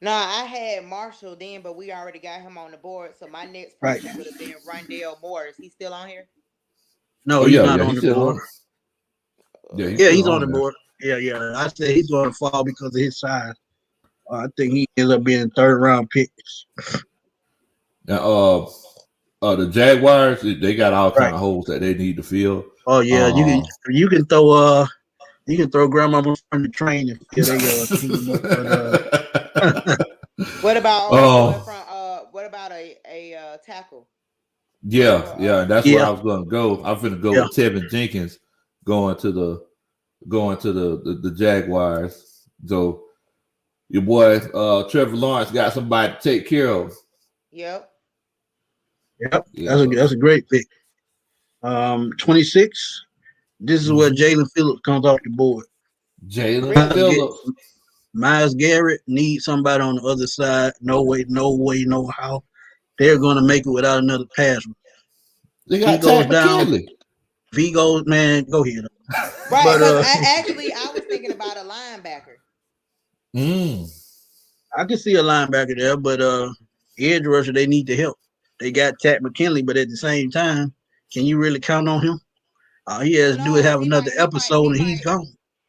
No, I had Marshall then, but we already got him on the board. So my next person would have been Rondale Morris. He's still on here? No, he's not on the board. He's on the board. Yeah. I said he's going to fall because of his size. I think he ends up being third round picks. Now, the Jaguars, they got all kind of holes that they need to fill. Oh yeah, you can throw grandma from the train if they What about what about a tackle? Yeah, and that's where I was going to go. I'm going to go with Tevin Jenkins going to the Jaguars. So your boy Trevor Lawrence got somebody to take care of. Yep. That's a great pick. 26. This is where Jalen Phillips comes off the board. Jalen Phillips. Myles Garrett needs somebody on the other side. No way, no how. They're going to make it without another pass. They got goes down. If he goes, man, go ahead. Right. But, I was thinking about a linebacker. I can see a linebacker there, but edge rusher, they need the help. They got Tat McKinley, but at the same time, can you really count on him? All he has to do is have another episode, and he's gone.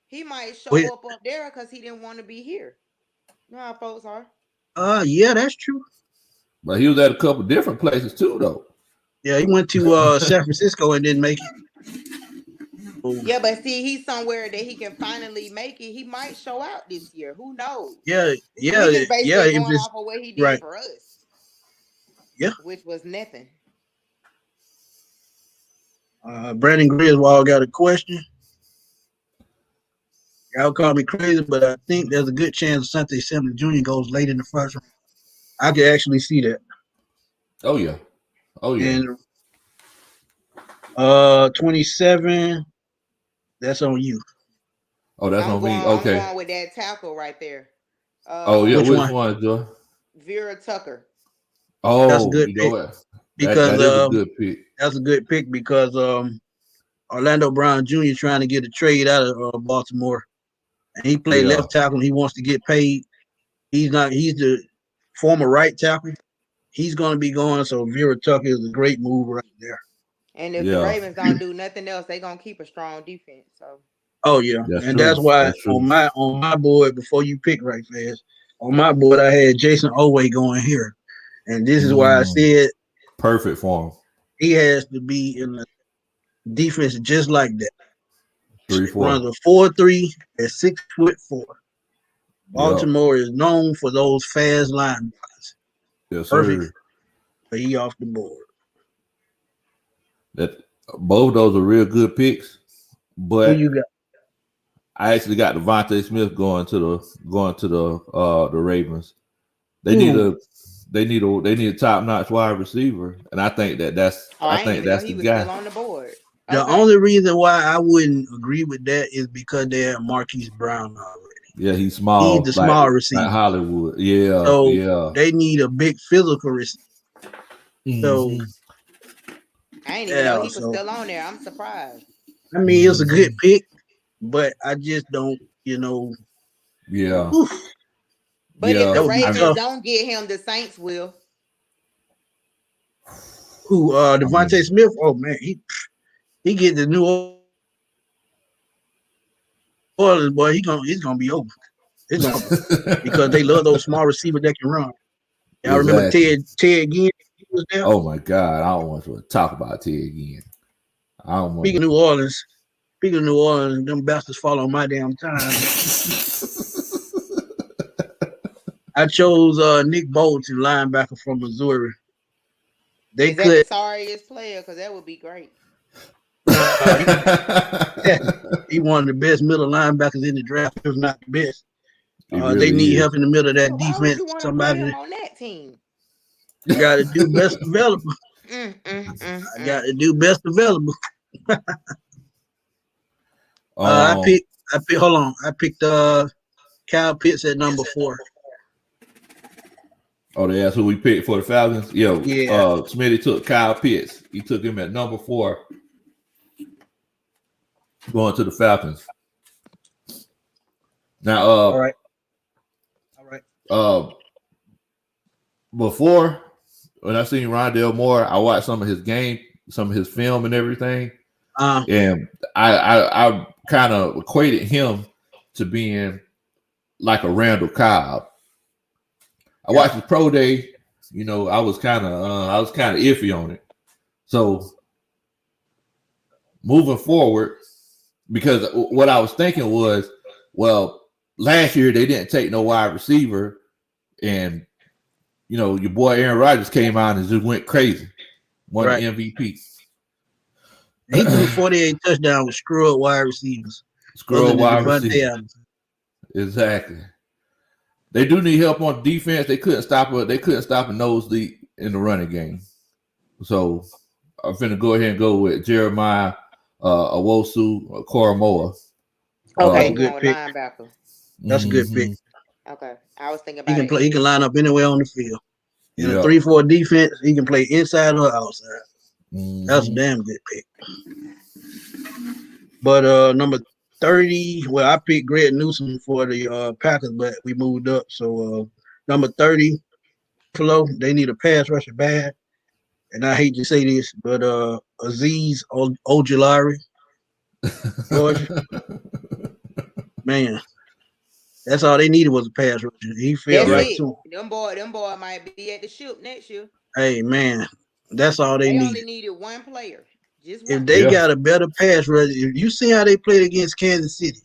He might show up there because he didn't want to be here. You know how folks are. Yeah, that's true. But he was at a couple different places too, though. Yeah, he went to San Francisco and didn't make it. Yeah, but see, he's somewhere that he can finally make it. He might show out this year. Who knows? Yeah. Going off of what he did for us. Yeah, which was nothing. Brandon Griswold got a question. Y'all call me crazy, but I think there's a good chance Asante Samuel Jr. goes late in the first round. I can actually see that. Oh yeah. And 27. That's on you. Oh, that's on me. Okay. I'm going with that tackle right there. Which one, Joy? Vera Tucker. Oh, that's a good pick. Because that is a good pick. That's a good pick because Orlando Brown Jr. trying to get a trade out of Baltimore, and he played left tackle. And he wants to get paid. He's the former right tackle. He's going to be going. So Vera Tucker is a great move right there. And if the Ravens don't do nothing else, they're going to keep a strong defense. So. Oh yeah, that's why on my board before you pick right fast on my board I had Jason Oweh going here, and this is why I said perfect for him. He has to be in the defense just like that. 3-4. Runs a 4.3 at 6'4". Baltimore is known for those fast linebackers. Yes, perfect. Sir. But he off the board. That Both of those are real good picks, Who but you got? I actually got Devontae Smith going to the Ravens. They need Hmm. a top notch wide receiver, and I think that's Oh, I I didn't think even know that's he the was guy. still on the board. The Okay. only reason why I wouldn't agree with that is because they have Marquise Brown already. Yeah, he's He's small, the like small receiver. Hollywood. Yeah, So yeah. they need a big physical receiver. So Mm-hmm. I didn't even know yeah, he was so still on there. I'm surprised. I mean it's a Mm-hmm. good pick, but I just don't, you know, Yeah, oof, But if yeah. that the would be Ravens tough. don't get him, the Saints will. Who I Devontae mean, Smith? Oh man, he get the New Orleans boy, he's gonna be over. It's gonna be because they love those small receivers that can run. Y'all remember exactly. Ted Ginn? He was there. Oh my God, I don't want to talk about Ted again. I don't want Speaking of New Orleans, them bastards fall on my damn time. I chose Nick Bolton, linebacker from Missouri. They Is that the cut. sorriest player? Because that would be great. Uh, he one of the best middle linebackers in the draft, if not the best. It They really need is. help in the middle of that So why would defense. you want to put Somebody him on that team? got to do best available. I got to do best available. I Um, picked. Hold on. I picked Kyle Pitts at number 4. Oh, that's who we picked for the Falcons. Yo, Yeah. Smitty took Kyle Pitts. He took him at number 4, going to the Falcons. Now, All right. before when I seen Rondale Moore, I watched some of his game, some of his film, and everything, and I kind of equated him to being like a Randall Cobb. I watched his pro day. You know, I was kind of iffy on it. So moving forward, because what I was thinking was, well, last year they didn't take no wide receiver, and you know your boy Aaron Rodgers came out and just went crazy, won the MVP. He threw 48 touchdowns with screw up wide receivers. Screw wide receiver. Exactly. They do need help on defense. They couldn't stop it. They couldn't stop a nosebleed in the running game. So I'm finna go ahead and go with Jeremiah Awosu Koromoa. Okay, good pick. Linebacker. That's a good pick. Okay, I was thinking about he can play. He can line up anywhere on the field. In a 3-4 defense, he can play inside or outside. That's a damn good pick. But number 30, well, I picked Greg Newsom for the Packers, but we moved up. So number 30, Buffalo, they need a pass rusher bad. And I hate to say this, but Azeez Ojulari, Georgia, man, that's all they needed was a pass rusher. He fell right to him. Them boy might be at the ship next year. Hey, man, that's all they needed. Only needed one player. Just one. If they got a better pass rusher, if you see how they played against Kansas City,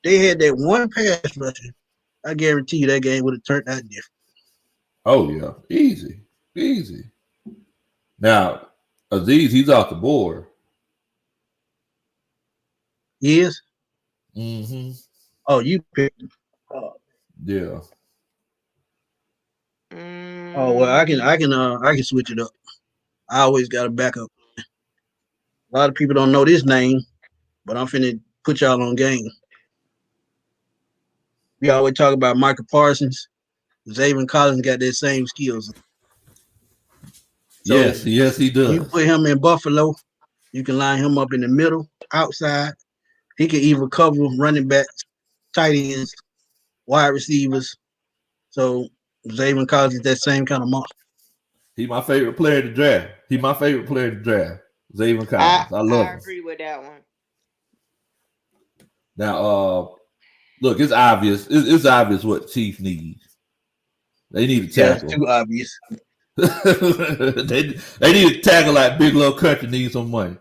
they had that one pass rusher. I guarantee you that game would have turned out different. Oh yeah, easy. Now, Azeez, he's off the board. He is. Mm-hmm. Oh, you picked him. Yeah. Oh well, I can switch it up. I always got a backup. A lot of people don't know this name, but I'm finna put y'all on game. We always talk about Michael Parsons. Zayvon Collins got that same skills. So yes, he does. You put him in Buffalo, you can line him up in the middle, outside. He can even cover running backs, tight ends, wide receivers. So Zayvon Collins is that same kind of monster. He's my favorite player to draft. Zayvon Collins. I love him. I agree with that one. Now, look, it's obvious. It's obvious what the Chiefs need. They need a tackle. Yeah, too obvious. they need a tackle like Big Low Kuntry needs some money.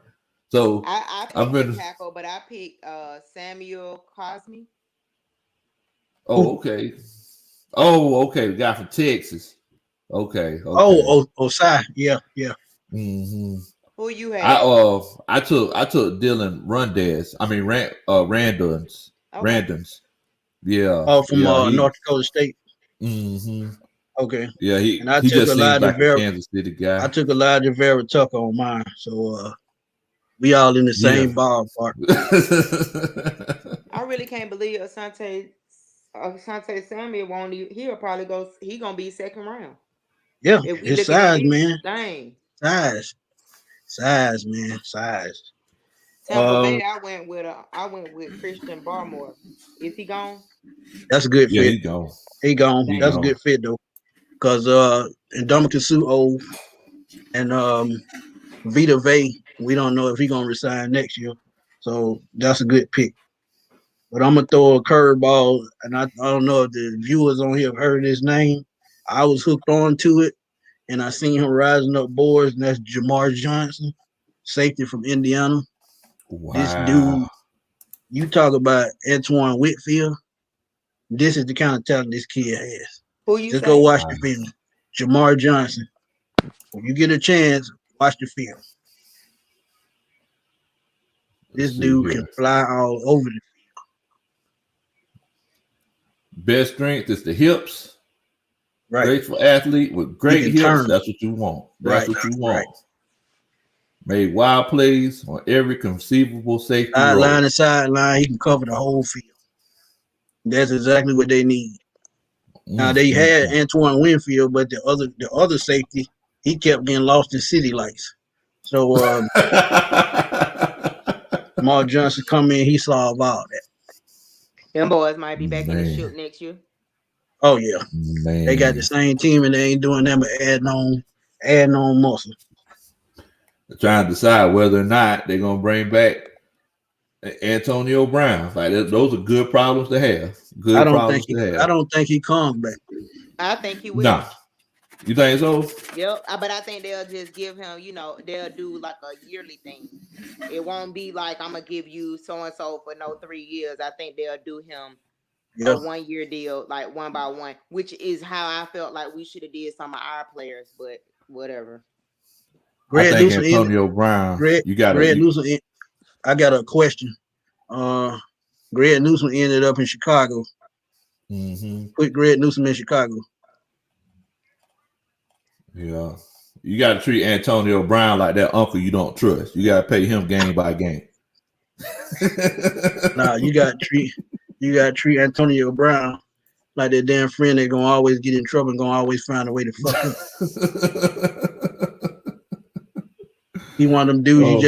So I picked tackle, but I picked Samuel Cosme. Oh, okay. The guy from Texas. Okay. Oh, Osai. Yeah. Mm-hmm. Who you had? I took Dylan Randons. I mean Randons. Okay. Randons. Yeah. Oh, from yeah, North Dakota State. Mm-hmm. Okay. Yeah, And I he took just seems Elijah like a Vera. Kansas City guy. I took Elijah Vera Tucker on mine. So we all in the same ballpark. I really can't believe Asante Samuel won't even. He'll probably go. He gonna be second round. Yeah, If we his looking at size, this man. thing. Size, man. Size. Tampa Bay, I went with Christian Barmore. Is he gone? That's a good fit. He gone. He gone. He That's gone. a good fit though. Because Ndamukong Suh old and Vita Vey, we don't know if he's gonna resign next year. So that's a good pick. But I'm gonna throw a curveball, and I don't know if the viewers on here have heard his name. I was hooked on to it, and I seen him rising up boards, and that's Jamar Johnson, safety from Indiana. Wow. This dude, you talk about Antoine Whitfield. This is the kind of talent this kid has. Who you Just say? go watch the film. Jamar Johnson. When you get a chance, watch the film. This dude can fly all over the field. Best strength is the hips. Right. Graceful athlete with great hips. turn. That's what you want. That's Right, what you want. right. Made wild plays on every conceivable safety role. Sideline to sideline, he can cover the whole field. That's exactly what they need. Now they had Antoine Winfield, but the other safety, he kept getting lost in city lights. So Jamar Johnson come in, he solved all that. Them boys might be back in the shoot next year. Oh yeah, Man. They got the same team and they ain't doing that but adding on muscle. They're trying to decide whether or not they're gonna bring back Antonio Brown. Like those are good problems to have. I don't think he comes back. I think he will. Nah. You think so? Yep. But I think they'll just give him, they'll do like a yearly thing. It won't be like I'm gonna give you so and so for no 3 years. I think they'll do him a 1 year deal, like one by one, which is how I felt like we should have did some of our players, but whatever. I think Antonio Brown. Newsom. I got a question. Greg Newsom ended up in Chicago. Mm-hmm. Put Greg Newsom in Chicago. Yeah. You got to treat Antonio Brown like that uncle you don't trust. You got to pay him game by game. Nah, you got to treat Antonio Brown like that damn friend that's gonna always get in trouble and gonna always find a way to fuck up. He one of them dudes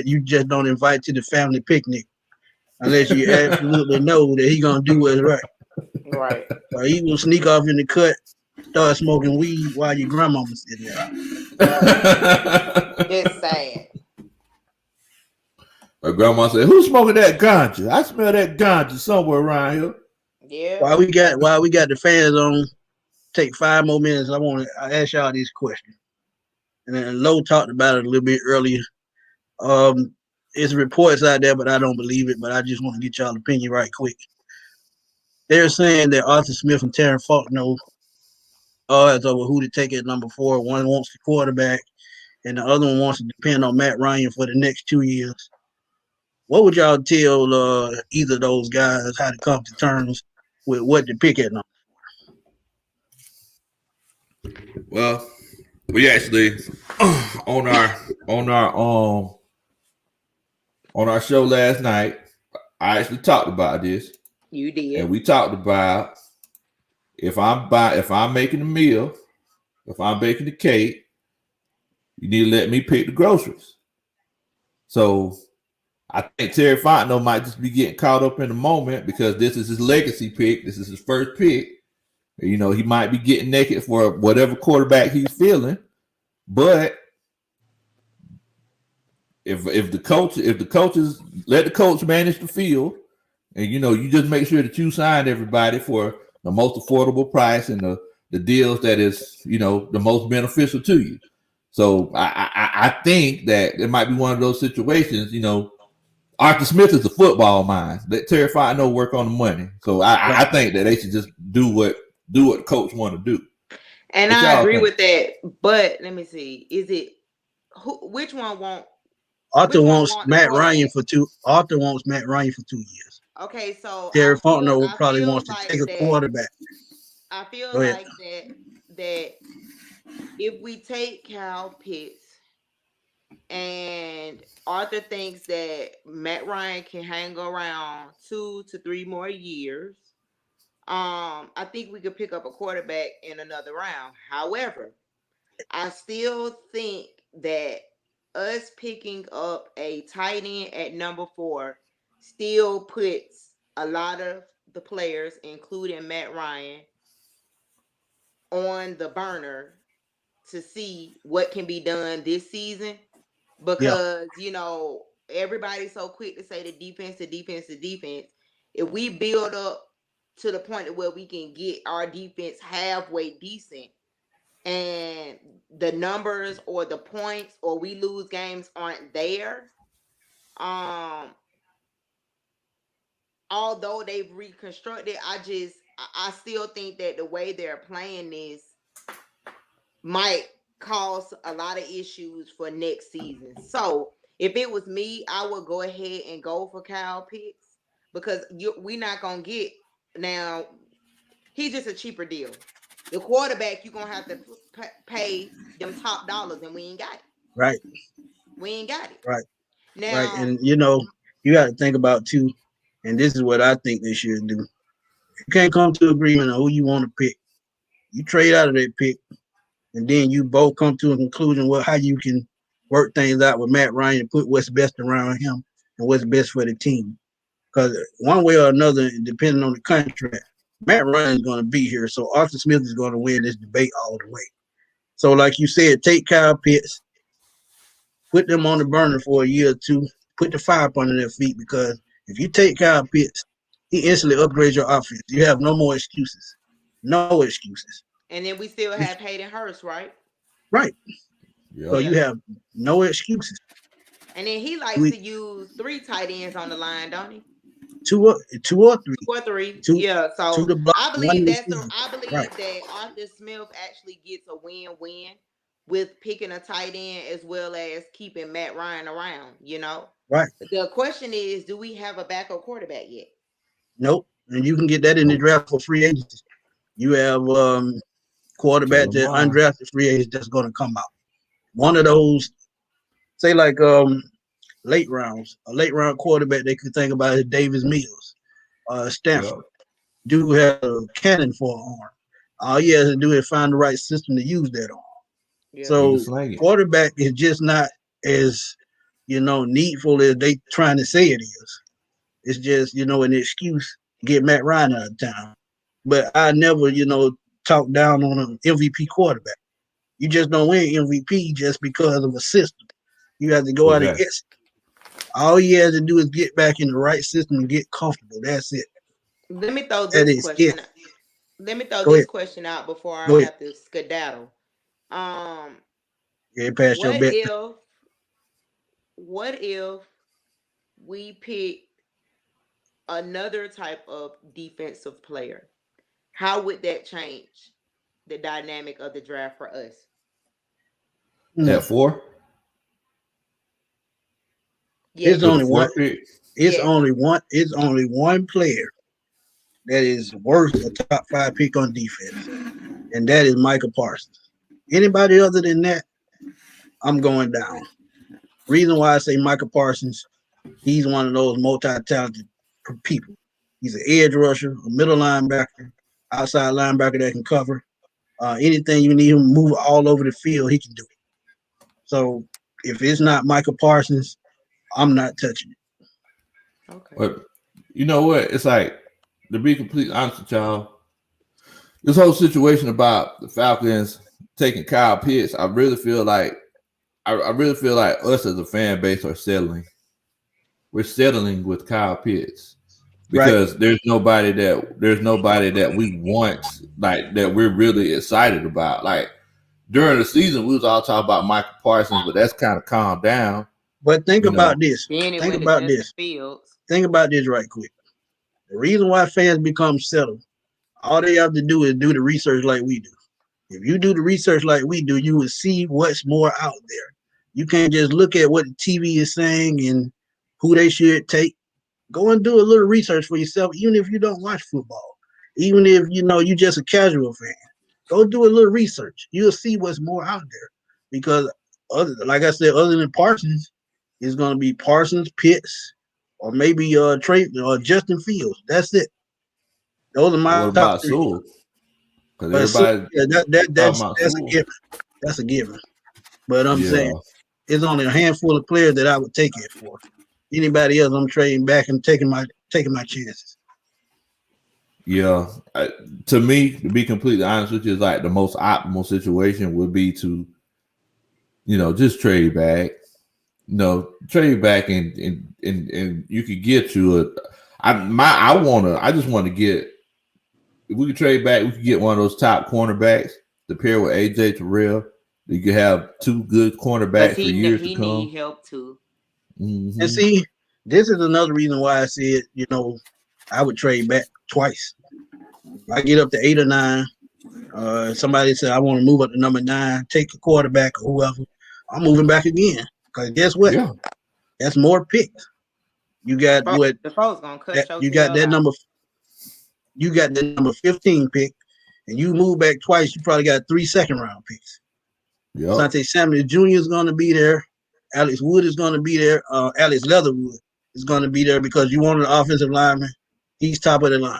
you just don't invite to the family picnic unless you absolutely know that he gonna do what's right. Right. Or he will sneak off in the cut, start smoking weed while your grandmama's sitting there. It's sad. My grandma said, "Who's smoking that ganja? I smell that ganja somewhere around here." Yeah. While we got the fans on, take 5 more minutes. I ask y'all this question. And then Low talked about it a little bit earlier. It's reports out there, but I don't believe it. But I just want to get y'all opinion right quick. They're saying that Arthur Smith and Terrence Faulkner odds over who to take at number 4. One wants the quarterback, and the other one wants to depend on Matt Ryan for the next 2 years. What would y'all tell either of those guys how to come to terms with what to pick at number 4? Well, we actually on our show last night, I actually talked about this. You did. And we talked about if I'm making a meal, if I'm baking the cake, you need to let me pick the groceries. So I think Terry Fontenot might just be getting caught up in the moment because this is his legacy pick. This is his first pick. He might be getting naked for whatever quarterback he's feeling. But if the coaches let the coach manage the field, and you just make sure that you sign everybody for the most affordable price and the deals that is the most beneficial to you. So I think that it might be one of those situations. Arthur Smith is a football mind. Let Terry Fontenot work on the money. So I think that they should just do what coach want to do. And I agree with that. But let me see. Which one won't? Arthur Which one wants want the Matt Ryan quarterback? for two. Arthur wants Matt Ryan for 2 years. Okay, so Terry Fontenot probably wants to take a quarterback. I feel Go ahead. like that if we take Kyle Pitts and Arthur thinks that Matt Ryan can hang around 2 to 3 more years, I think we could pick up a quarterback in another round. However, I still think that us picking up a tight end at number 4 still puts a lot of the players, including Matt Ryan, on the burner to see what can be done this season, Yeah, because everybody's so quick to say the defense. If we build up to the point where we can get our defense halfway decent, and the numbers or the points or we lose games aren't there, although they've reconstructed, I still think that the way they're playing this might cause a lot of issues for next season. So if it was me, I would go ahead and go for Kyle Pitts, because we're not gonna get now. He's just a cheaper deal. The quarterback, you're gonna have to pay them top dollars, and we ain't got it. right. We ain't got it. Right. Now, right. And you got to think about too, and this is what I think they should do. You can't come to agreement on who you want to pick. You trade out of that pick, and then you both come to a conclusion how you can work things out with Matt Ryan and put what's best around him and what's best for the team. Because one way or another, depending on the contract, Matt Ryan is going to be here. So Arthur Smith is going to win this debate all the way. So like you said, take Kyle Pitts, put them on the burner for a year or two, put the fire up under their feet, because if you take Kyle Pitts, he instantly upgrades your offense. You have no more excuses. No excuses. And then we still have Hayden Hurst, right? Right. Yep. So you have no excuses. And then he likes to use 3 tight ends on the line, don't he? Two or three. 2 or 3. Two, yeah. So two to block, I believe that right. Arthur Smith actually gets a win-win with picking a tight end as well as keeping Matt Ryan around, Right. The question is, do we have a backup quarterback yet? Nope. And you can get that in the draft for free agency. You have quarterback that undrafted free agent that's going to come out. One of those, say like late rounds, a late round quarterback they could think about is Davis Mills, Stanford. Yep. Dude has a cannon for an arm. All he has to do is find the right system to use that arm. Yeah. So quarterback is just not as needful as they trying to say it is. It's just an excuse to get Matt Ryan out of town. But I never talk down on an MVP quarterback. You just don't win MVP just because of a system. You have to go out and get. All he has to do is get back in the right system and get comfortable. That's it. Let me throw this question. Let me throw this question out before I have to skedaddle. Pass your bet. What if we pick another type of defensive player? How would that change the dynamic of the draft for us? At 4? Yeah. It's only one. It's only one player that is worth a top 5 pick on defense, and that is Micah Parsons. Anybody other than that, I'm going down. Reason why I say Micah Parsons, he's one of those multi-talented people. He's an edge rusher, a middle linebacker, outside linebacker that can cover. Anything you need him to move all over the field, he can do it. So if it's not Micah Parsons, I'm not touching it. Okay. But you know what? It's like, to be completely honest with y'all, this whole situation about the Falcons taking Kyle Pitts, I really feel like us as a fan base are settling. We're settling with Kyle Pitts because there's nobody that we want, like, that we're really excited about. Like, during the season, we was all talking about Michael Parsons, but that's kind of calmed down. But think about this. Think about this right quick. The reason why fans become settled, all they have to do is do the research like we do. If you do the research like we do, you will see what's more out there. You can't just look at what the TV is saying and who they should take. Go and do a little research for yourself, even if you don't watch football. Even if you just a casual fan. Go do a little research. You'll see what's more out there. Because like I said, other than Parsons, it's gonna be Parsons, Pitts, or maybe Trey or Justin Fields. That's it. Those are my What top about three. Sewell? Because everybody That's a given. That's a given. But I'm saying it's only a handful of players that I would take it for. Anybody else, I'm trading back and taking my chances. Yeah, to me, to be completely honest with you, is like the most optimal situation would be to, just trade back. Trade back and you could get you I just want to get. If we could trade back, we could get one of those top cornerbacks to pair with AJ Terrell. You could have two good cornerbacks for years to come. He need help too. Mm-hmm. And see, this is another reason why I said, I would trade back twice. If I get up to 8 or 9, somebody said I want to move up to number 9, take a quarterback or whoever, I'm moving back again. Because guess what? Yeah. That's more picks. You got the folks gonna cut you got that number. You got the number 15 pick, and you move back twice. You probably got 3 second-round picks. Yep. Asante Samuel Jr. is going to be there. Alex Wood is going to be there. Alex Leatherwood is going to be there because you want an offensive lineman. He's top of the line.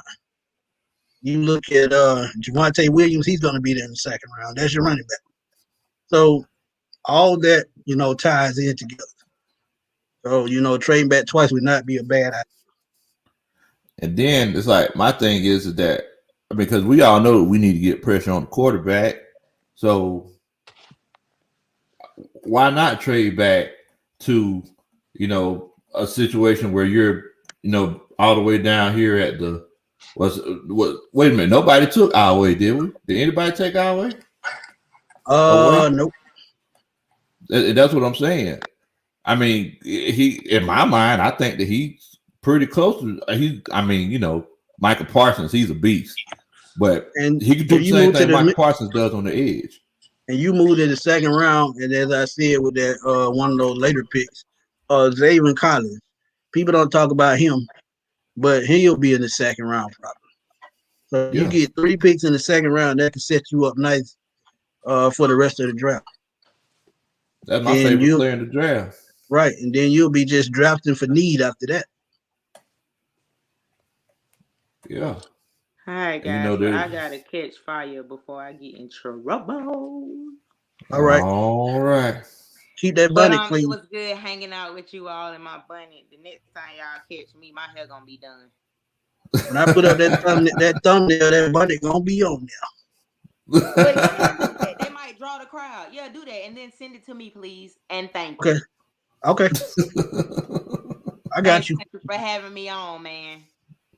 You look at Javonte Williams. He's going to be there in the second round. That's your running back. So all that, ties in together. So, trading back twice would not be a bad idea. And then it's like my thing is that because we all know that we need to get pressure on the quarterback. So why not trade back to, a situation where you're, all the way down here at wait a minute, nobody took our way, did we? Did anybody take our way? Nope. That's what I'm saying. I mean, in my mind, I think that he's pretty close to Michael Parsons, he's a beast. But he could do the same thing Michael Parsons does on the edge. And you moved in the second round, and as I said with that one of those later picks, Xavier Collins. People don't talk about him, but he'll be in the second round probably. So you get 3 picks in the second round, that can set you up nice for the rest of the draft. That's my favorite player in the draft. Right, and then you'll be just drafting for need after that. Yeah. All right, guys. I gotta catch fire before I get in trouble. All right. All right. Keep that bunny clean. It was good hanging out with you all in my bunny. The next time y'all catch me, my hair gonna be done. When I put up that thumbnail, that bunny gonna be on there. They might draw the crowd. Yeah, do that, and then send it to me, please, and thank you. Okay. I got you. Thank you for having me on, man.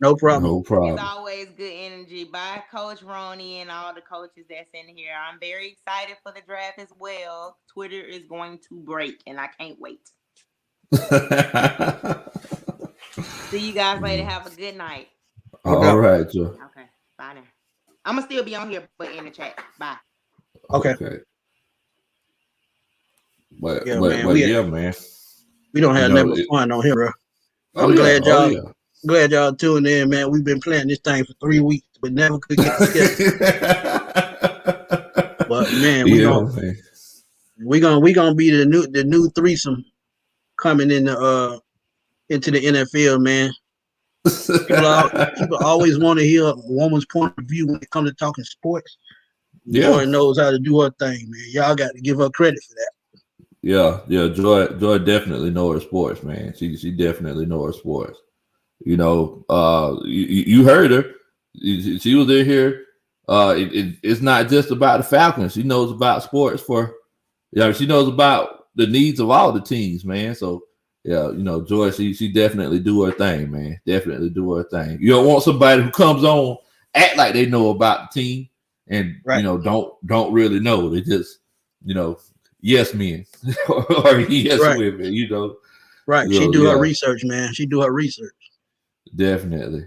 No problem. No problem. It's always good energy. Bye, Coach Ronnie and all the coaches that's in here. I'm very excited for the draft as well. Twitter is going to break, and I can't wait. See you guys later. Have a good night. All right, Joe. Okay, bye now. I'm going to still be on here, but in the chat. Bye. Okay. But man. We don't have nothing but fun on here, bro. I'm glad y'all. Glad y'all tuned in, man. We've been playing this thing for 3 weeks, but never could get together. But man, we gonna be the new threesome coming in into the NFL, man. People always want to hear a woman's point of view when it comes to talking sports. Joy knows how to do her thing, man. Y'all got to give her credit for that. Yeah. Joy definitely know her sports, man. She definitely know her sports. You heard her. She was in here. It's not just about the Falcons. She knows about sports she knows about the needs of all the teams, man. So Joy, she definitely do her thing, man. Definitely do her thing. You don't want somebody who comes on act like they know about the team and don't really know. They just yes men or yes women. Right. She do her research, man. She do her research. Definitely.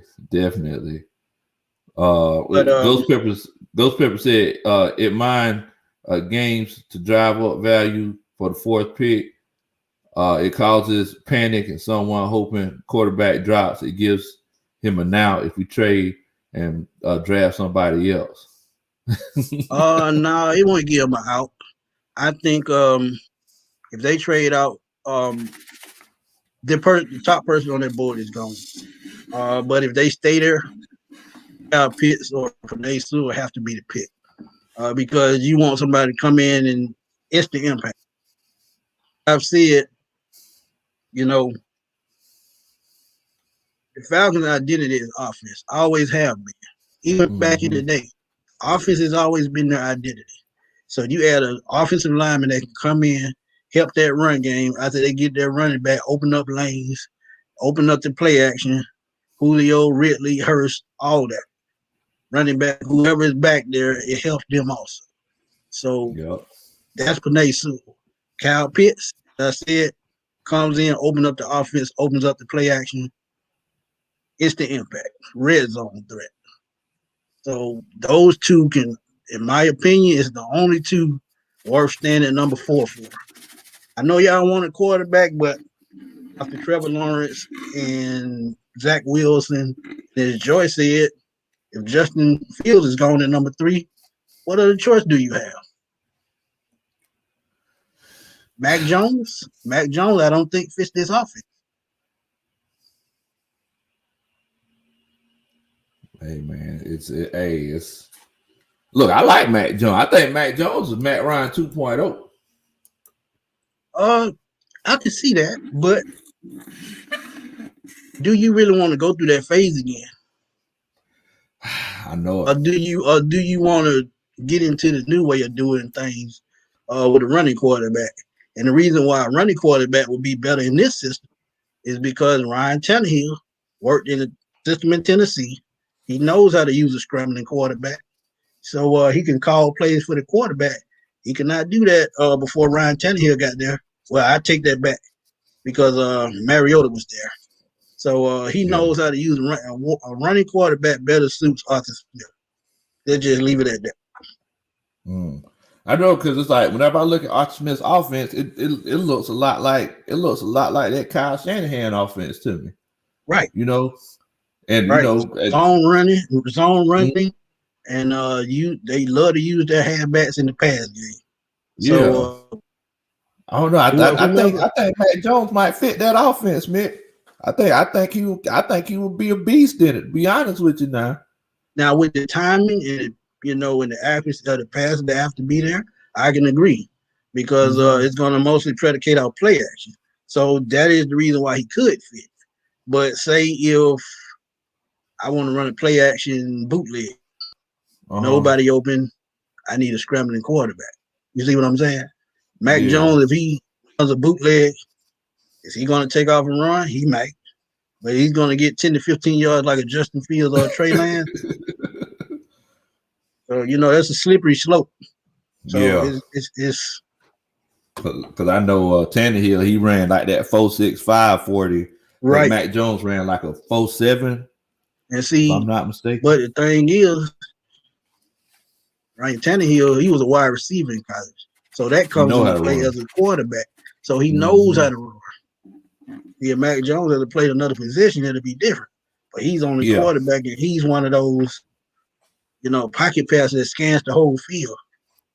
Those Peppers said it mine games to drive up value for the 4th pick. It causes panic and someone hoping quarterback drops. It gives him a now if we trade and draft somebody else. No, it won't give him an out. I think if they trade out, the top person on that board is gone. But if they stay there, Pitts or Panay Sewell will have to be the pick because you want somebody to come in and instant impact. I've said, the Falcons' identity is offense. Always have been. Even back in the day, offense has always been their identity. So you add an offensive lineman that can come in, help that run game after they get their running back, open up lanes, open up the play action, Julio, Ridley, Hurst, all that. Running back, whoever is back there, it helps them also. So that's Panay Sewell. Kyle Pitts, I said, comes in, open up the offense, opens up the play action. Instant impact, red zone threat. So those two can, in my opinion, is the only two worth standing number 4 for. I know y'all want a quarterback, but after Trevor Lawrence and Zach Wilson, as Enjoi said, if Justin Fields is going to number 3, what other choice do you have? Mac Jones? Mac Jones, I don't think fits this offense. Hey man, it's look. I like Mac Jones. I think Mac Jones is Matt Ryan 2.0. I can see that, but do you really want to go through that phase again? I know. Or do you want to get into the new way of doing things with a running quarterback? And the reason why a running quarterback would be better in this system is because Ryan Tannehill worked in a system in Tennessee. He knows how to use a scrambling quarterback. So he can call plays for the quarterback. He cannot do that before Ryan Tannehill got there. Well, I take that back because Mariota was there. So he knows how to use a running quarterback better suits Arthur Smith. They'll just leave it at that. I know because it's like whenever I look at Arthur Smith's offense, it looks a lot like that Kyle Shanahan offense to me. Right. And right. Zone running, and they love to use their halfbacks in the pass game. So I don't know. I think Mac Jones might fit that offense, man. I think he would be a beast in it. To be honest with you now. Now with the timing and and the accuracy of the passes that have to be there, I can agree because it's going to mostly predicate our play action. So that is the reason why he could fit. But say if I want to run a play action bootleg, nobody open, I need a scrambling quarterback. You see what I'm saying? Mac Jones, if he does a bootleg, is he going to take off and run? He might. But he's going to get 10 to 15 yards like a Justin Fields or a Trey Lance. So, that's a slippery slope. So it's because I know Tannehill, he ran like that 4.65 40. Right. Mac Jones ran like a 4.7. And see, if I'm not mistaken. But the thing is, Ryan Tannehill, he was a wide receiver in college. So that comes into play as a quarterback. So he knows how to run. Yeah, Mac Jones has played another position, it'll be different. But he's only quarterback, and he's one of those, pocket passes that scans the whole field.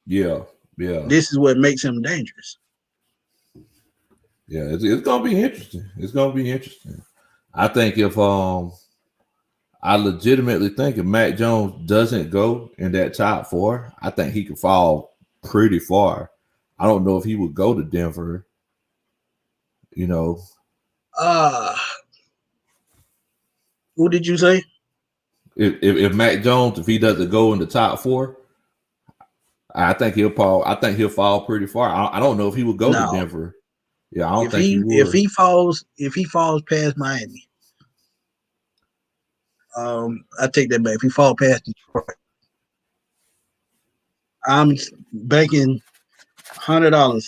Yeah. This is what makes him dangerous. Yeah, it's gonna be interesting. I think if I legitimately think if Mac Jones doesn't go in that top 4, I think he could fall pretty far. I don't know if he would go to Denver. Who did you say? If Mac Jones, if he doesn't go in the top 4, I think he'll fall pretty far. I don't know if he would go to Denver. Yeah, I don't think he would. If he falls past Miami, I take that back. If he falls past Detroit, I'm banking $100.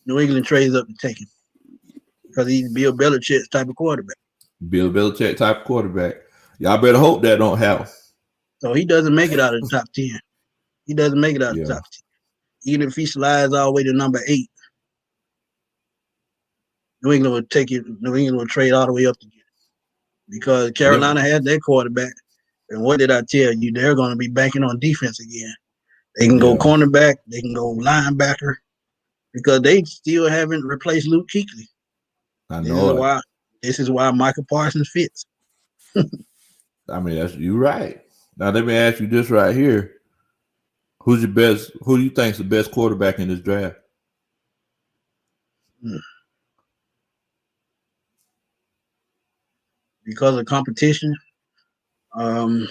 New England trades up to take him because he's Bill Belichick's type of quarterback. Bill Belichick type of quarterback. Y'all better hope that don't happen. So he doesn't make it out of the top 10. He doesn't make it out of the top 10. even if he slides all the way to number 8, New England would take it. New England would trade all the way up to get it because Carolina had their quarterback. And what did I tell you? They're going to be banking on defense again. They can go cornerback. They can go linebacker because they still haven't replaced Luke Kuechly. I know This is why Michael Parsons fits. I mean, you're right. Now let me ask you this right here: who's your best? Who do you think is the best quarterback in this draft? Because of competition, I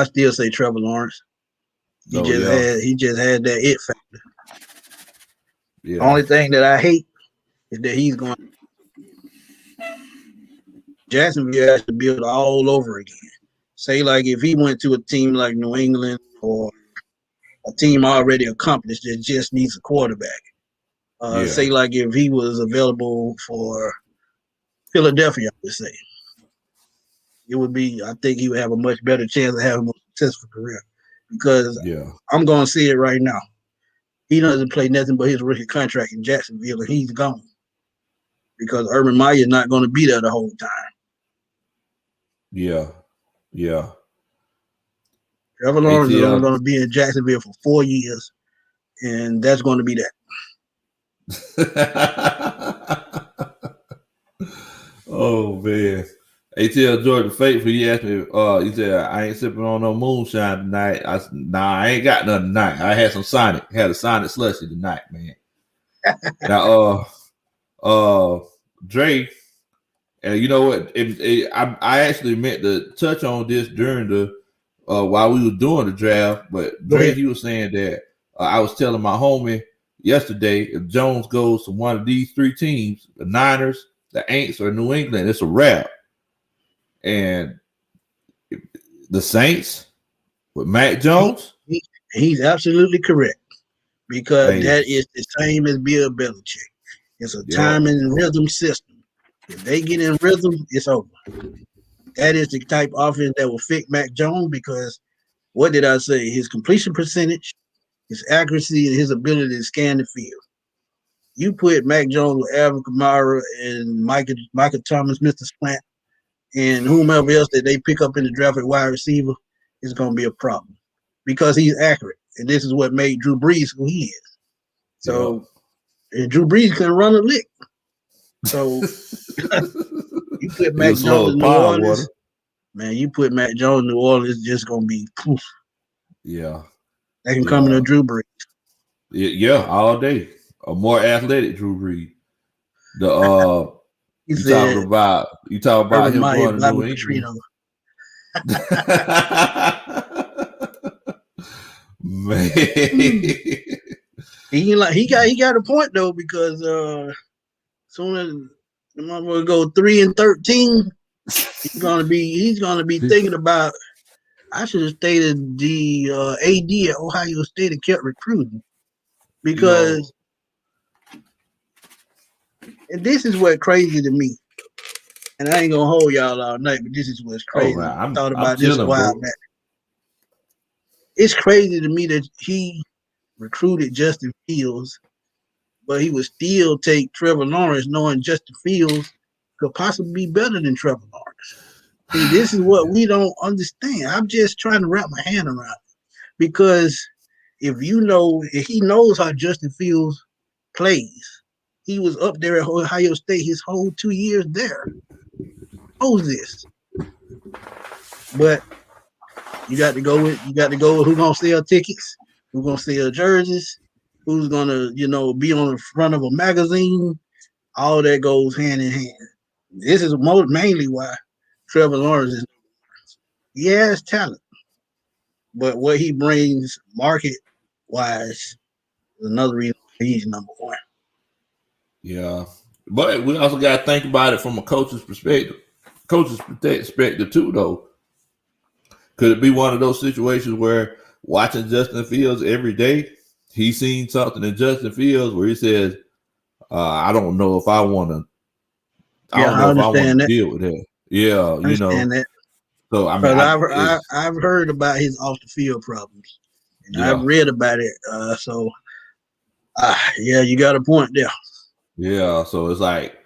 still say Trevor Lawrence. He just had that it factor. Yeah. The only thing that I hate is that he's going. Jacksonville has to build all over again. Say like if he went to a team like New England or a team already accomplished that just needs a quarterback. Say like if he was available for Philadelphia, I would say it would be. I think he would have a much better chance of having a successful career because I'm going to see it right now. He doesn't play nothing but his rookie contract in Jacksonville, and he's gone because Urban Meyer is not going to be there the whole time. Yeah. Trevor Lawrence is only going to be in Jacksonville for 4 years, and that's going to be that. Oh man. ATL Jordan Faithful, he asked me, he said, I ain't sipping on no moonshine tonight. I ain't got nothing tonight. I had some Sonic. Had a Sonic slushy tonight, man. Now Dre, and you know what? I actually meant to touch on this during the while we were doing the draft, but Dre, he was saying that I was telling my homie yesterday, if Jones goes to one of these 3 teams, the Niners, the Aints, or New England, it's a wrap. And the Saints with Mac Jones, he's absolutely correct because that is the same as Bill Belichick. It's a time and rhythm system. If they get in rhythm, it's over. That is the type of offense that will fit Mac Jones because what did I say? His completion percentage, his accuracy, and his ability to scan the field. You put Mac Jones with Alvin Kamara and Michael Thomas, Mr. Plant, and whomever else that they pick up in the draft at wide receiver, it's going to be a problem because he's accurate. And this is what made Drew Brees who he is. So, and Drew Brees couldn't run a lick. So, you put Mac Jones in New Orleans, man, you put Mac Jones in New Orleans, it's just going to be poof. Yeah. They can come in a Drew Brees. Yeah, all day. A more athletic Drew Brees. You talk about him going to New England. Man, he got a point though because soon as the motherfucker go 3-13, he's gonna be thinking about. I should have stated the AD at Ohio State and kept recruiting because. And this is what crazy to me. And I ain't gonna hold y'all all night, but this is what's crazy. I thought about this a while back. It's crazy to me that he recruited Justin Fields, but he would still take Trevor Lawrence, knowing Justin Fields could possibly be better than Trevor Lawrence. See, this is what we don't understand. I'm just trying to wrap my hand around it. Because if he knows how Justin Fields plays, he was up there at Ohio State his whole 2 years there. Knows this. But you got to go with who's gonna sell tickets, who's gonna sell jerseys, who's gonna, be on the front of a magazine. All that goes hand in hand. This is mainly why Trevor Lawrence is. He has talent, but what he brings market wise is another reason he's number one. Yeah, but we also got to think about it from a coach's perspective. Coach's perspective too, though. Could it be one of those situations where watching Justin Fields every day, he's seen something in Justin Fields where he says, "I don't know if I want to. I don't know if I want to deal with that." Yeah, That. So I mean, Because I've heard about his off the field problems, and yeah. I've read about it. Yeah, you got a point there. Yeah, so it's like,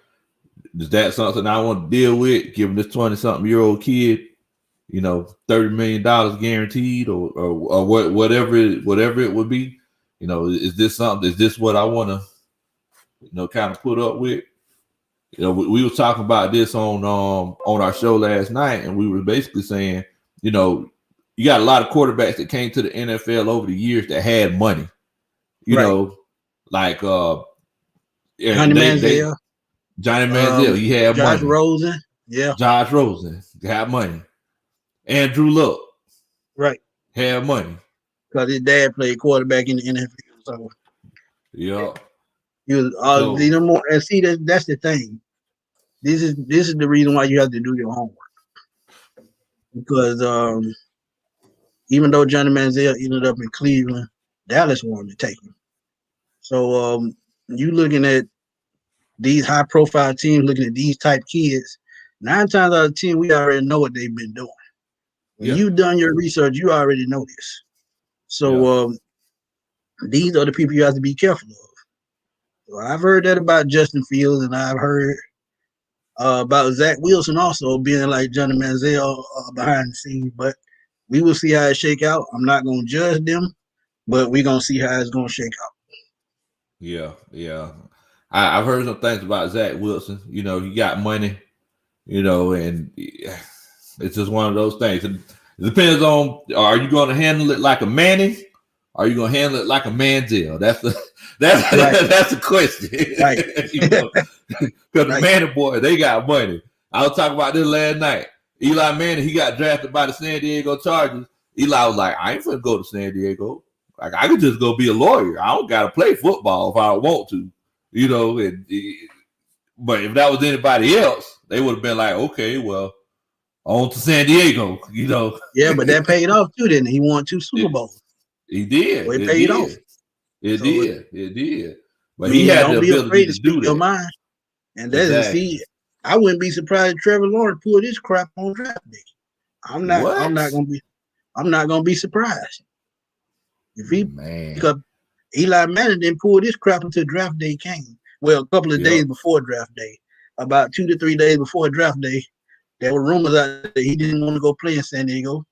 is that something I want to deal with? Giving this 20-something-year-old kid, $30 million guaranteed, or whatever it would be. Is this something? Is this what I want to, kind of put up with? We were talking about this on our show last night, and we were basically saying, you got a lot of quarterbacks that came to the NFL over the years that had money, like Johnny Manziel. Johnny Manziel, he had Josh money. Rosen, yeah. Josh Rosen got money. Andrew Luck, right, had money because his dad played quarterback in the NFL. So yeah, he was more. And see, that's the thing. This is the reason why you have to do your homework, because even though Johnny Manziel ended up in Cleveland, Dallas wanted to take him. So you looking at these high profile teams, looking at these type kids, 9 times out of 10, we already know what they've been doing. When you've done your research, you already know this. So these are the people you have to be careful of. So I've heard that about Justin Fields, and I've heard about Zach Wilson also being like Johnny Manziel behind the scenes, but we will see how it shake out. I'm not going to judge them, but we're going to see how it's going to shake out. Yeah. I've heard some things about Zach Wilson. He got money, and it's just one of those things. It depends on, are you going to handle it like a Manning? Or are you going to handle it like a Manziel? That's the question. Right. Because the Manning boy, they got money. I was talking about this last night. Eli Manning, he got drafted by the San Diego Chargers. Eli was like, I ain't finna go to San Diego. Like, I could just go be a lawyer. I don't got to play football if I want to, but if that was anybody else, they would have been like, okay, well, on to San Diego, Yeah, but that paid off too, didn't he? He won 2 Super Bowls. He did. So it paid off. It did. But he had the ability to do that. Your mind. And that's I wouldn't be surprised if Trevor Lawrence pulled his crap on draft day. I'm not gonna be surprised. If he, because Eli Manning didn't pull this crap until draft day came. Well, a couple of days before draft day, about 2 to 3 days before draft day, there were rumors out that he didn't want to go play in San Diego.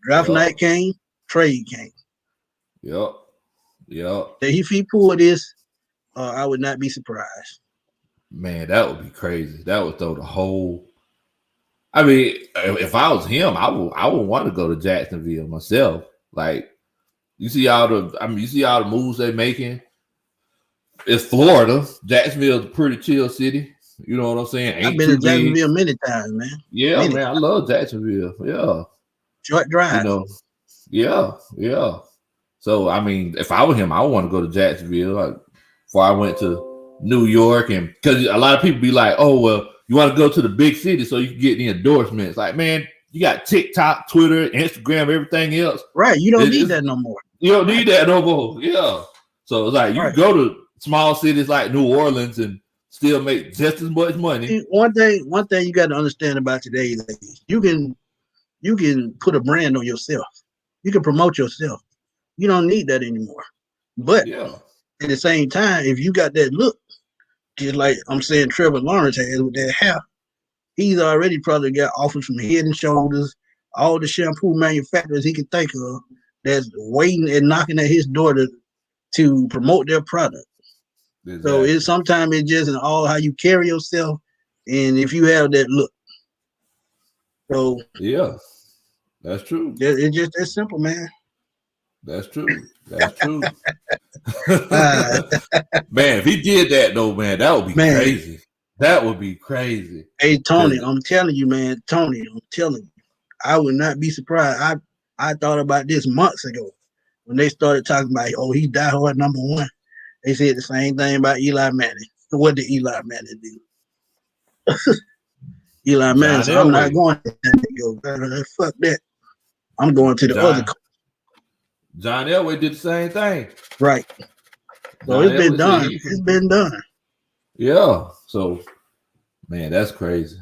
Draft night came, trade came. Yep. If he pulled this, I would not be surprised. Man, that would be crazy. That would throw the whole. I mean, if I was him, I would want to go to Jacksonville myself. Like, you see all the moves they're making. It's Florida. Jacksonville's a pretty chill city. You know what I'm saying? I've been to Jacksonville many times, man. Yeah, man, I love Jacksonville. Yeah. Short drive. Yeah. So, I mean, if I were him, I would want to go to Jacksonville before I went to New York. And because a lot of people be like, oh, well, you want to go to the big city so you can get the endorsements. Like, man, you got TikTok, Twitter, Instagram, everything else. Right. You don't need that no more. You don't need that no more. Yeah. So, it's like you can go to small cities like New Orleans and still make just as much money. One thing you got to understand about today's age, you can put a brand on yourself. You can promote yourself. You don't need that anymore. But at the same time, if you got that look, just like I'm saying Trevor Lawrence has with that hair, he's already probably got offers from Head and Shoulders, all the shampoo manufacturers he can think of that's waiting and knocking at his door to promote their product. Exactly. So sometimes it's just in all how you carry yourself, and if you have that look. So that's true. It's just that simple, man. That's true. Man, if he did that though, man, that would be crazy. That would be crazy. Hey, Tony, I'm telling you, man. I would not be surprised. I thought about this months ago when they started talking about, he died hard number 1. They said the same thing about Eli Manning. What did Eli Manning do? Eli Manning said, I'm not going to San Diego. Fuck that. I'm going to the other coast. John Elway did the same thing. Right. So it's been done. It's been done. Yeah. So, man, that's crazy.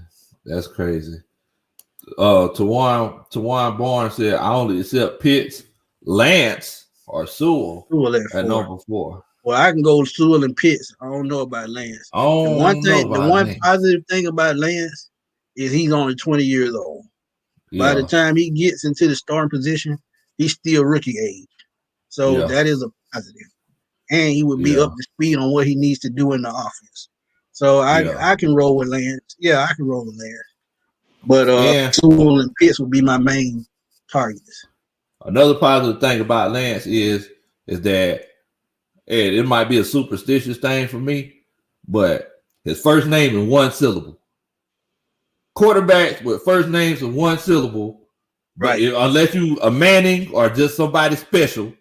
Tawan Barnes said, I only accept Pitts, Lance, or Sewell Sewell at number 4. Well, I can go with Sewell and Pitts. I don't know about Lance. I don't know about The one Lance. positive thing about Lance is he's only 20 years old. Yeah. By the time he gets into the starting position, he's still rookie age. So that is a positive. And he would be up to speed on what he needs to do in the offense. So I can roll with Lance. Yeah, I can roll with Lance. But Sewell and Pitts would be my main targets. Another positive thing about Lance is that it might be a superstitious thing for me, but his first name in one syllable. Quarterbacks with first names in one syllable, right? Unless you a Manning or just somebody special,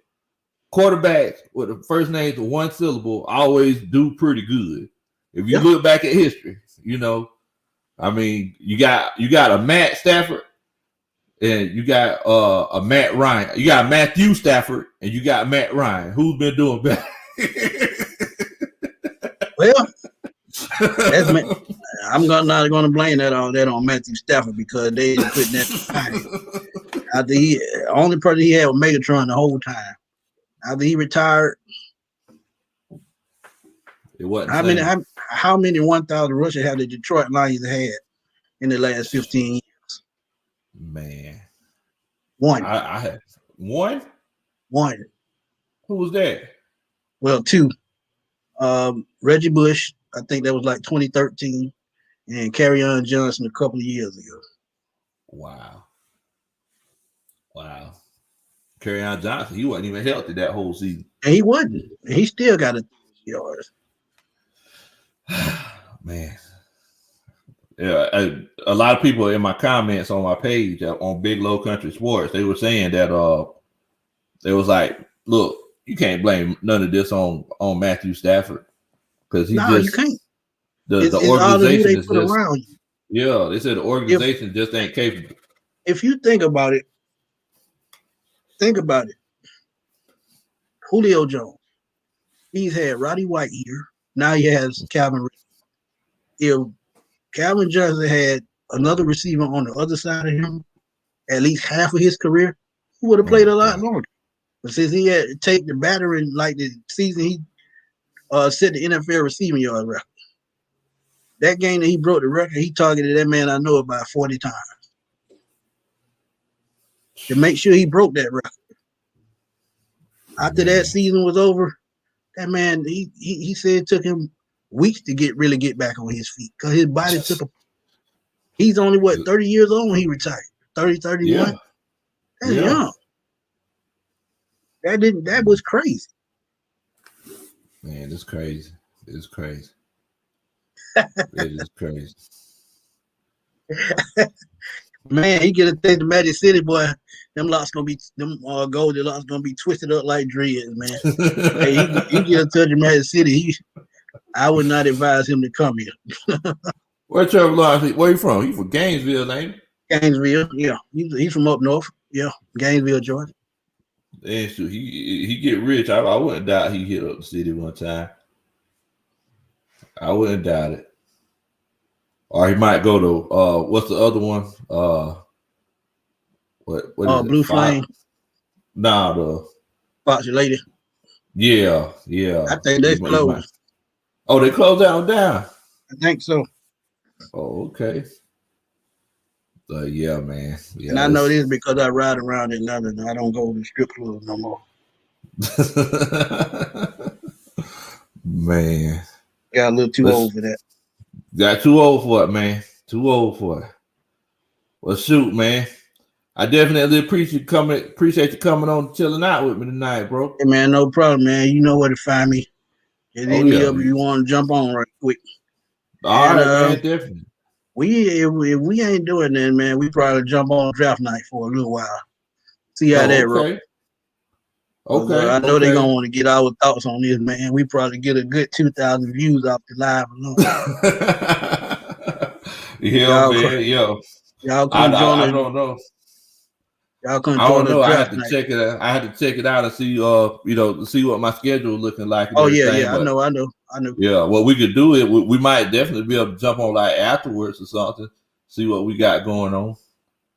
quarterbacks with the first names in one syllable always do pretty good. If you look back at history, I mean, you got a Matt Stafford and you got a Matt Ryan. You got Matthew Stafford and you got Matt Ryan. Who's been doing better? Well, I'm not going to blame all that on Matthew Stafford because they didn't put that. After only person he had was Megatron the whole time. After he retired, it wasn't. How many 1,000 rushes have the Detroit Lions had in the last 15 years? Man, one. I had one. Who was that? Well, 2. Reggie Bush, I think that was like 2013, and Kerryon Johnson a couple of years ago. Wow. Kerryon Johnson, he wasn't even healthy that whole season. And he wasn't. And he still got 1,000 yards. Man. Yeah, a lot of people in my comments on my page on Big Low Kuntry Sports, they were saying that they was like, look, you can't blame none of this on Matthew Stafford because you can't. The organization is just around you. Yeah, they said the organization just ain't capable. If you think about it. Julio Jones, he's had Roddy White here. Now he has Calvin. If Calvin Johnson had another receiver on the other side of him, at least half of his career, he would have played a lot longer. But since he had to take the battering like the season he set the NFL receiving yard record. That game that he broke the record, he targeted that man I know about 40 times to make sure he broke that record. After that season was over, that man, he said it took him weeks to really get back on his feet because his body took a. He's only 30 years old when he retired. 30, 31. Yeah. That's young. That was crazy. Man, it's crazy. It's crazy. It is crazy. Man, he get a thing to Magic City, boy. Them locks gonna be golden locks gonna be twisted up like dreads, man. Hey, he get a touch of Magic City. I would not advise him to come here. Where Trevor Lawrence? Where you from? He from Gainesville, ain't he? Gainesville, yeah. He's from up north. Yeah, Gainesville, Georgia. And so he get rich. I wouldn't doubt he hit up the city one time. I wouldn't doubt it. Or he might go to what's the other one? What is Blue Flame? Nah, the Fox Lady. Yeah. I think they closed. Oh, they closed that one down. I think so. Oh, okay. Yeah, man. Yeah, and I know this because I ride around in London. I don't go to the strip club no more. Man. Got a little too old for that. Got too old for it, man. Too old for it. Well, shoot, man. I definitely appreciate you coming on and chilling out with me tonight, bro. Hey, man, no problem, man. You know where to find me. Hit me up if you want to jump on right quick. All right, man, definitely. If we ain't doing that, man, we probably jump on draft night for a little while. See how that rolls. Okay. I know they're gonna want to get our thoughts on this, man. We probably get a good 2,000 views off the live alone. Y'all come join us. I don't know. Y'all come join us. I had to check it out. I had to check it out and see, to see what my schedule is looking like. Oh yeah. I know. Yeah, what we could do we might definitely be able to jump on like afterwards or something. See what we got going on.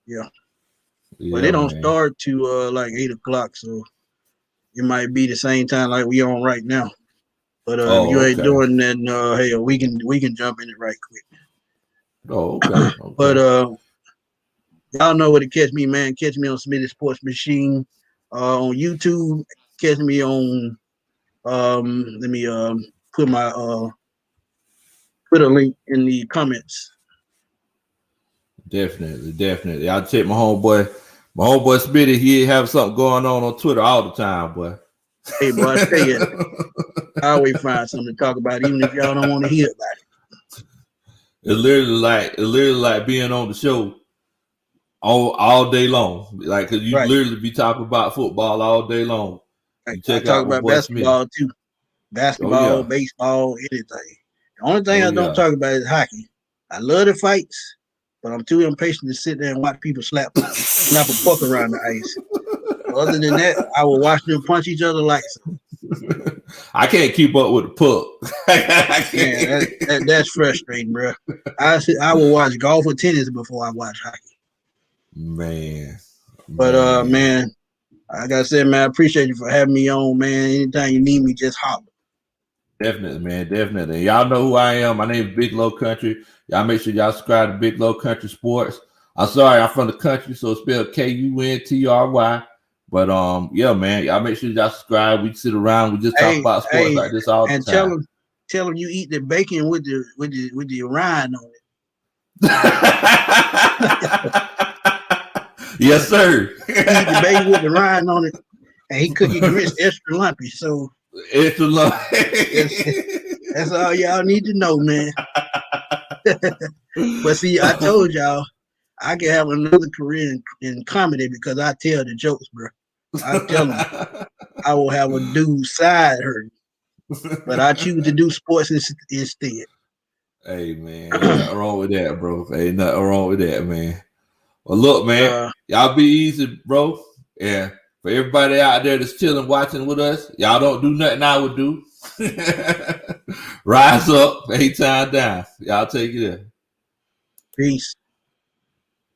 Yeah. Yeah, But they don't man. start to like 8 o'clock, so it might be the same time like we on right now. But if you ain't okay. doing that, hey, we can jump in it right quick. Oh, okay. But y'all know where to catch me, man. Catch me on Smitty Sports Machine on YouTube. Catch me on let me put my Twitter link in the comments. Definitely. I'll check my homeboy Smitty. He have something going on Twitter all the time, boy. Hey, boy, I tell you, I always find something to talk about, even if y'all don't want to hear about it. It's literally like being on the show all day long. Like, cause you literally be talking about football all day long. You I talk about basketball too. Basketball, baseball, anything. The only thing I don't talk about is hockey. I love the fights, but I'm too impatient to sit there and watch people slap a puck around the ice. Other than that, I will watch them punch each other like so. I can't keep up with the puck. Yeah, that's frustrating, bro. I will watch golf or tennis before I watch hockey. Man. But man, like I said, man, I appreciate you for having me on, man. Anytime you need me, just holler. Definitely, man. Definitely. Y'all know who I am. My name is Big Low Kuntry. Y'all make sure y'all subscribe to Big Low Kuntry Sports. I'm sorry, I'm from the country, so it's spelled Kuntry. But yeah, man, y'all make sure y'all subscribe. We sit around, we just talk about sports like this all the time. And tell them you eat the bacon with the rind on it. Yes, sir. He eat the bacon with the rind on it, and he cook your grits extra lumpy. So extra lumpy. That's all y'all need to know, man. But see, I told y'all I can have another career in comedy because I tell the jokes, bro. I tell them I will have a dude side hurt, but I choose to do sports instead. Hey, man, ain't nothing wrong with that, bro. Ain't nothing wrong with that, man. Well, look, man, y'all be easy, bro. Yeah, for everybody out there that's chilling, watching with us, y'all don't do nothing I would do. Rise up, 8 times down. Y'all take it in. Peace.